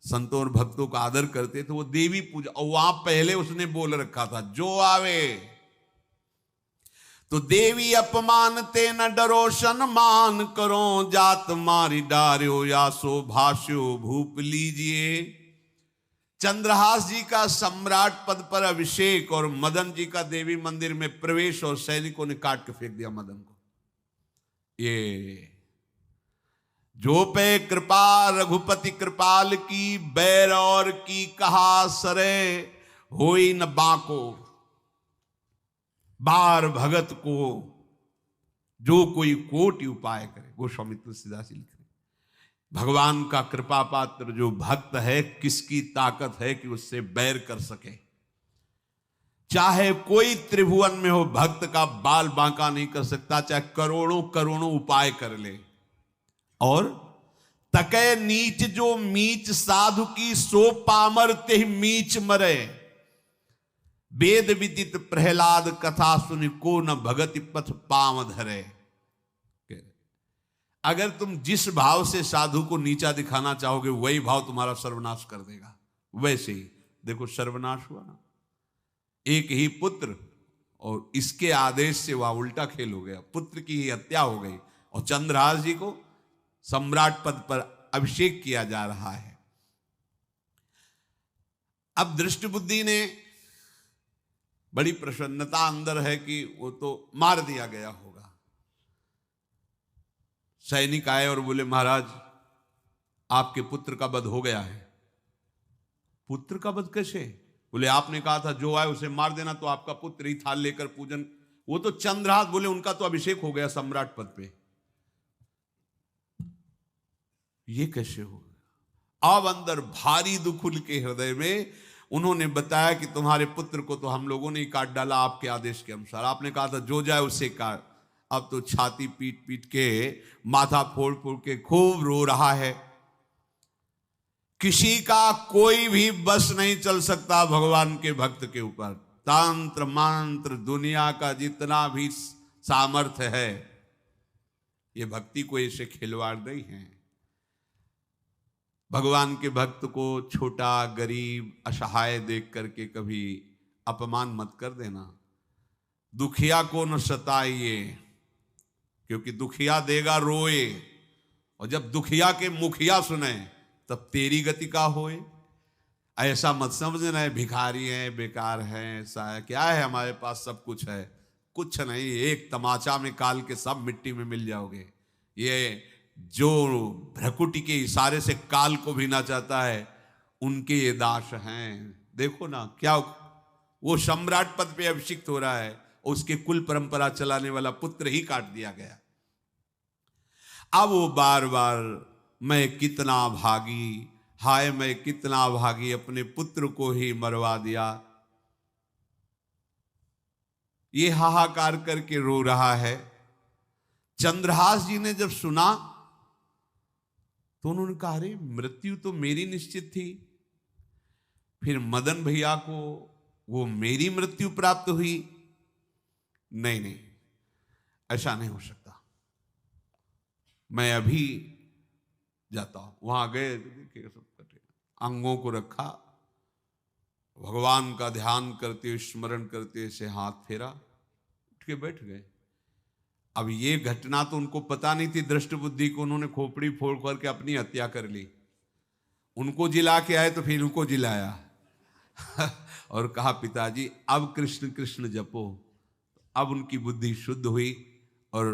संतों और भक्तों का आदर करते थे, वो देवी पूजा, और वहां पहले उसने बोल रखा था जो आवे तो देवी अपमान ते न डरो सम्मान करो, जात मारी डार्यो या सो भाष्यो भूप लीजिए। चंद्रहास जी का सम्राट पद पर अभिषेक और मदन जी का देवी मंदिर में प्रवेश, और सैनिकों ने काट के फेंक दिया मदन को। ये जो पे कृपा रघुपति कृपाल की, बैर और की कहा सरे होई न बाको। बार भगत को जो कोई कोटि उपाय करे, गोस्वामी तुलसीदास जी लिख रहे, भगवान का कृपा पात्र जो भक्त है, किसकी ताकत है कि उससे बैर कर सके। चाहे कोई त्रिभुवन में हो, भक्त का बाल बांका नहीं कर सकता, चाहे करोड़ों करोड़ों उपाय कर ले। और तके नीच जो मीच साधु की, सो पामर ते मीच मरे। वेद विदित प्रहलाद कथा सुनि, को न भगति पथ पाम धरे। अगर तुम जिस भाव से साधु को नीचा दिखाना चाहोगे वही भाव तुम्हारा सर्वनाश कर देगा। वैसे ही देखो सर्वनाश हुआ ना, एक ही पुत्र और इसके आदेश से वह उल्टा खेल हो गया, पुत्र की ही हत्या हो गई और चंद्रहास जी को सम्राट पद पर अभिषेक किया जा रहा है। अब दृष्ट बुद्धि ने बड़ी प्रसन्नता अंदर है कि वो तो मार दिया गया होगा। सैनिक आए और बोले महाराज आपके पुत्र का वध हो गया है। पुत्र का वध कैसे? बोले आपने कहा था जो आए उसे मार देना, तो आपका पुत्र ही थाल लेकर पूजन। वो तो चंद्रहास, बोले उनका तो अभिषेक हो गया सम्राट पद पे, ये कैसे हो गया? अब अंदर भारी दुख उनके हृदय में। उन्होंने बताया कि तुम्हारे पुत्र को तो हम लोगों ने ही काट डाला आपके आदेश के अनुसार, आपने कहा था जो जाए उसे काट। अब तो छाती पीट पीट के, माथा फोड़ फोड़ के खूब रो रहा है। किसी का कोई भी बस नहीं चल सकता भगवान के भक्त के ऊपर। तंत्र मंत्र दुनिया का जितना भी सामर्थ्य है, ये भक्ति को ऐसे खिलवाड़ नहीं है। भगवान के भक्त को छोटा, गरीब, असहाय देख करके कभी अपमान मत कर देना। दुखिया को न सताइए, क्योंकि दुखिया देगा रोए, और जब दुखिया के मुखिया सुने तब तेरी गति का होए। ऐसा मत समझना है भिखारी हैं, बेकार हैं, ऐसा है, क्या है हमारे पास सब कुछ है। कुछ नहीं, एक तमाचा में काल के सब मिट्टी में मिल जाओगे। ये जो भ्रकुटी के इशारे से काल को भीना चाहता है, उनके ये दास हैं। देखो ना, क्या वो सम्राट पद पे अभिषिक्त हो रहा है, उसके कुल परंपरा चलाने वाला पुत्र ही काट दिया गया। अब वो बार बार मैं कितना भागी, हाय मैं कितना भागी, अपने पुत्र को ही मरवा दिया। ये हाहाकार करके रो रहा है। चंद्रहास जी ने जब सुना तो उन्होंने कहा, अरे मृत्यु तो मेरी निश्चित थी, फिर मदन भैया को वो मेरी मृत्यु प्राप्त हुई। नहीं नहीं, ऐसा नहीं हो सकता। मैं अभी जाता हूं। वहां गए, अंगों को रखा, भगवान का ध्यान करते, स्मरण करते से हाथ फेरा, उठ के बैठ गए। अब ये घटना तो उनको पता नहीं थी, दृष्ट बुद्धि को उन्होंने खोपड़ी फोड़ करके अपनी हत्या कर ली। उनको जिला के आए तो फिर उनको जिलाया और कहा, पिताजी अब कृष्ण कृष्ण जपो। अब उनकी बुद्धि शुद्ध हुई और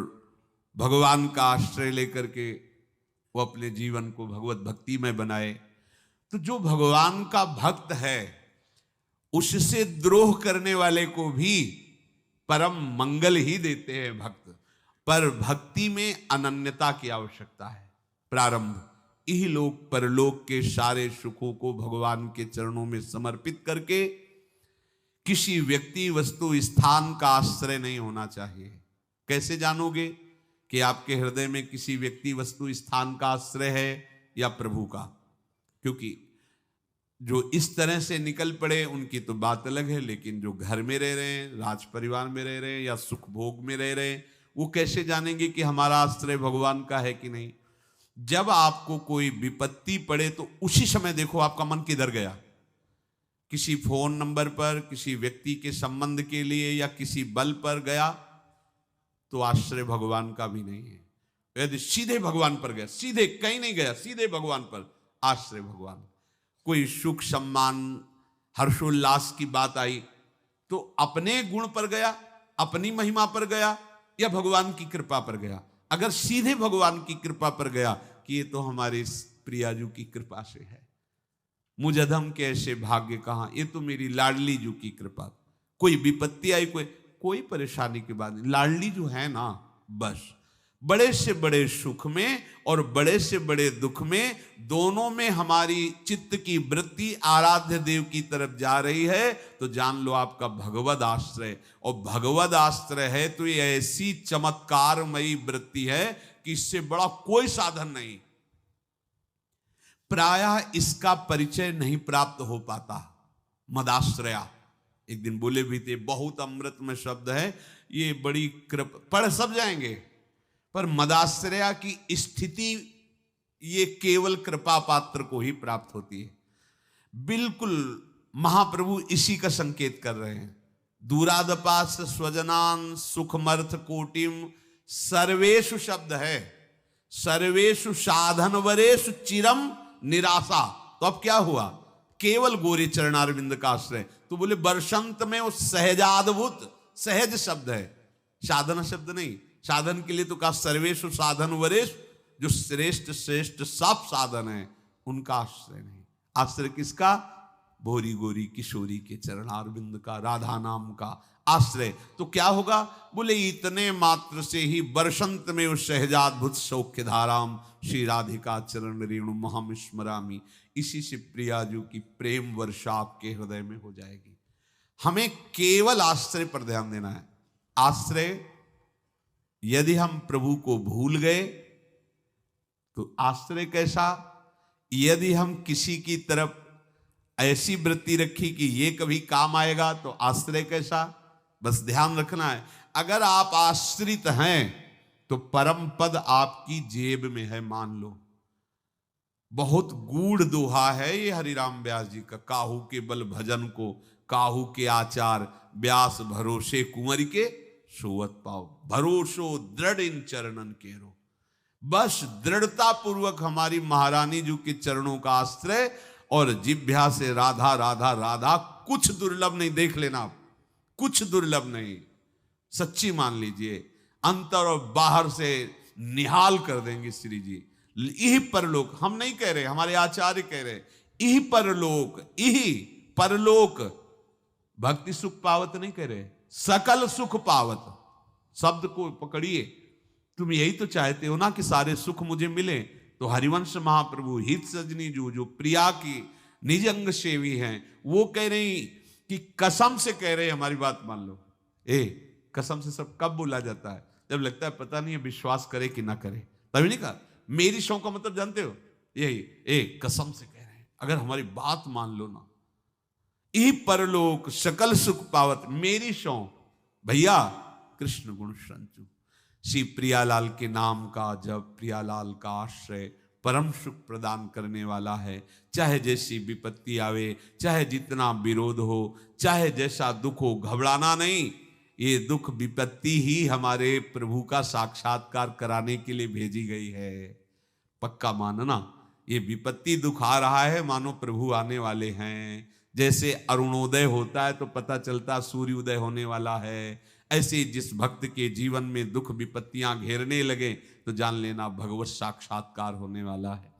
भगवान का आश्रय लेकर के वो अपने जीवन को भगवत भक्ति में बनाए। तो जो भगवान का भक्त है, उससे द्रोह करने वाले को भी परम मंगल ही देते हैं भक्त। पर भक्ति में अनन्यता की आवश्यकता है। प्रारंभ इहलोक परलोक के सारे सुखों को भगवान के चरणों में समर्पित करके किसी व्यक्ति, वस्तु, स्थान का आश्रय नहीं होना चाहिए। कैसे जानोगे कि आपके हृदय में किसी व्यक्ति, वस्तु, स्थान का आश्रय है या प्रभु का? क्योंकि जो इस तरह से निकल पड़े उनकी तो बात अलग है, लेकिन जो घर में रह रहे हैं, राज परिवार में रह रहे हैं या सुख भोग में रह रहे हैं, वो कैसे जानेंगे कि हमारा आश्रय भगवान का है कि नहीं? जब आपको कोई विपत्ति पड़े तो उसी समय देखो आपका मन किधर गया। किसी फोन नंबर पर, किसी व्यक्ति के संबंध के लिए या किसी बल पर गया तो आश्रय भगवान का भी नहीं है। यदि सीधे भगवान पर गया, सीधे कहीं नहीं गया, सीधे भगवान पर, आश्रय भगवान। कोई सुख सम्मान हर्षोल्लास की बात आई तो अपने गुण पर गया, अपनी महिमा पर गया या भगवान की कृपा पर गया? अगर सीधे भगवान की कृपा पर गया कि ये तो हमारे प्रियाजू की कृपा से है, मुझ अधम के ऐसे भाग्य कहां, ये तो मेरी लाडली जू की कृपा। कोई विपत्ति आई, कोई परेशानी की बात नहीं, लाडली जो है ना, बस बड़े से बड़े सुख में और बड़े से बड़े दुख में, दोनों में हमारी चित्त की वृत्ति आराध्य देव की तरफ जा रही है, तो जान लो आपका भगवद आश्रय। और भगवद आश्रय है तो ये ऐसी चमत्कारमयी वृत्ति है कि इससे बड़ा कोई साधन नहीं। प्रायः इसका परिचय नहीं प्राप्त हो पाता। मदाश्रया, एक दिन बोले भी थे, बहुत अमृत में शब्द है, ये बड़ी कृपा, पढ़ सब जाएंगे, पर मदाश्रया की स्थिति ये केवल कृपा पात्र को ही प्राप्त होती है। बिल्कुल महाप्रभु इसी का संकेत कर रहे हैं। दूरादपास स्वजनान सुखमर्थ कोटिम, सर्वेषु शब्द है, सर्वेषु साधन वरेषु चिरम निराशा। तो अब क्या हुआ? केवल गोरे चरणारविंद का आश्रय। तो बोले वर्षंत में वो सहजाद्भुत, सहज शब्द है, साधन शब्द नहीं। साधन के लिए तो कहा सर्वेषु साधन वरेश, जो श्रेष्ठ श्रेष्ठ सब साधन है उनका आश्रय नहीं। आश्रय किसका? भोरी गोरी किशोरी के चरणारविंद का, राधा नाम का आश्रय। तो क्या होगा? बोले इतने मात्र से ही वर्षंत में उस सहजाद्भुत सौख्य धाराम श्री राधिका चरण रेणु महम स्मरामी, इसी से प्रियाजू की प्रेम वर्षा आपके हृदय में हो जाएगी। हमें केवल आश्रय पर ध्यान देना है। आश्रय, यदि हम प्रभु को भूल गए तो आश्रय कैसा? यदि हम किसी की तरफ ऐसी वृत्ति रखी कि ये कभी काम आएगा तो आश्रय कैसा? बस ध्यान रखना है, अगर आप आश्रित हैं तो परम पद आपकी जेब में है, मान लो। बहुत गूढ़ दोहा है ये हरिराम व्यास जी का। काहू के बल भजन को, काहू के आचार, व्यास भरोसे कुंवर के सोवत पाओ। भरोसो दृढ़ इन चरणन केरो। बस दृढ़ता पूर्वक हमारी महारानी जी के चरणों का आश्रय, और जिभ्या से राधा राधा राधा, कुछ दुर्लभ नहीं। देख लेना आप, कुछ दुर्लभ नहीं, सच्ची मान लीजिए। अंतर और बाहर से निहाल कर देंगे श्री जी। यही परलोक, हम नहीं कह रहे, हमारे आचार्य कह रहे, यही परलोक, यही परलोक। भक्ति सुख पावत नहीं कह रहे, सकल सुख पावत शब्द को पकड़िए। तुम यही तो चाहते हो ना कि सारे सुख मुझे मिले। तो हरिवंश महाप्रभु हित सजनी जो प्रिया की निज अंग सेवी हैं, वो कह रही कि कसम से कह रहे हमारी बात मान लो। कसम से सब कब बोला जाता है? जब लगता है पता नहीं है विश्वास करे कि ना करे, तभी नहीं कहा। मेरी शौ का मतलब जानते हो, यही कसम से कह रहे हैं, अगर हमारी बात मान लो ना, यही परलोक सकल सुख पावत मेरी शौ। भैया कृष्ण गुण संचु, श्री प्रियालाल के नाम का जब, प्रियालाल का आश्रय परम सुख प्रदान करने वाला है। चाहे जैसी विपत्ति आवे, चाहे जितना विरोध हो, चाहे जैसा दुख हो, घबराना नहीं। ये दुख विपत्ति ही हमारे प्रभु का साक्षात्कार कराने के लिए भेजी गई है। पक्का मानना, ये विपत्ति दुख आ रहा है, मानो प्रभु आने वाले हैं। जैसे अरुणोदय होता है तो पता चलता सूर्योदय होने वाला है, ऐसे जिस भक्त के जीवन में दुख विपत्तियां घेरने लगे तो जान लेना भगवत साक्षात्कार होने वाला है।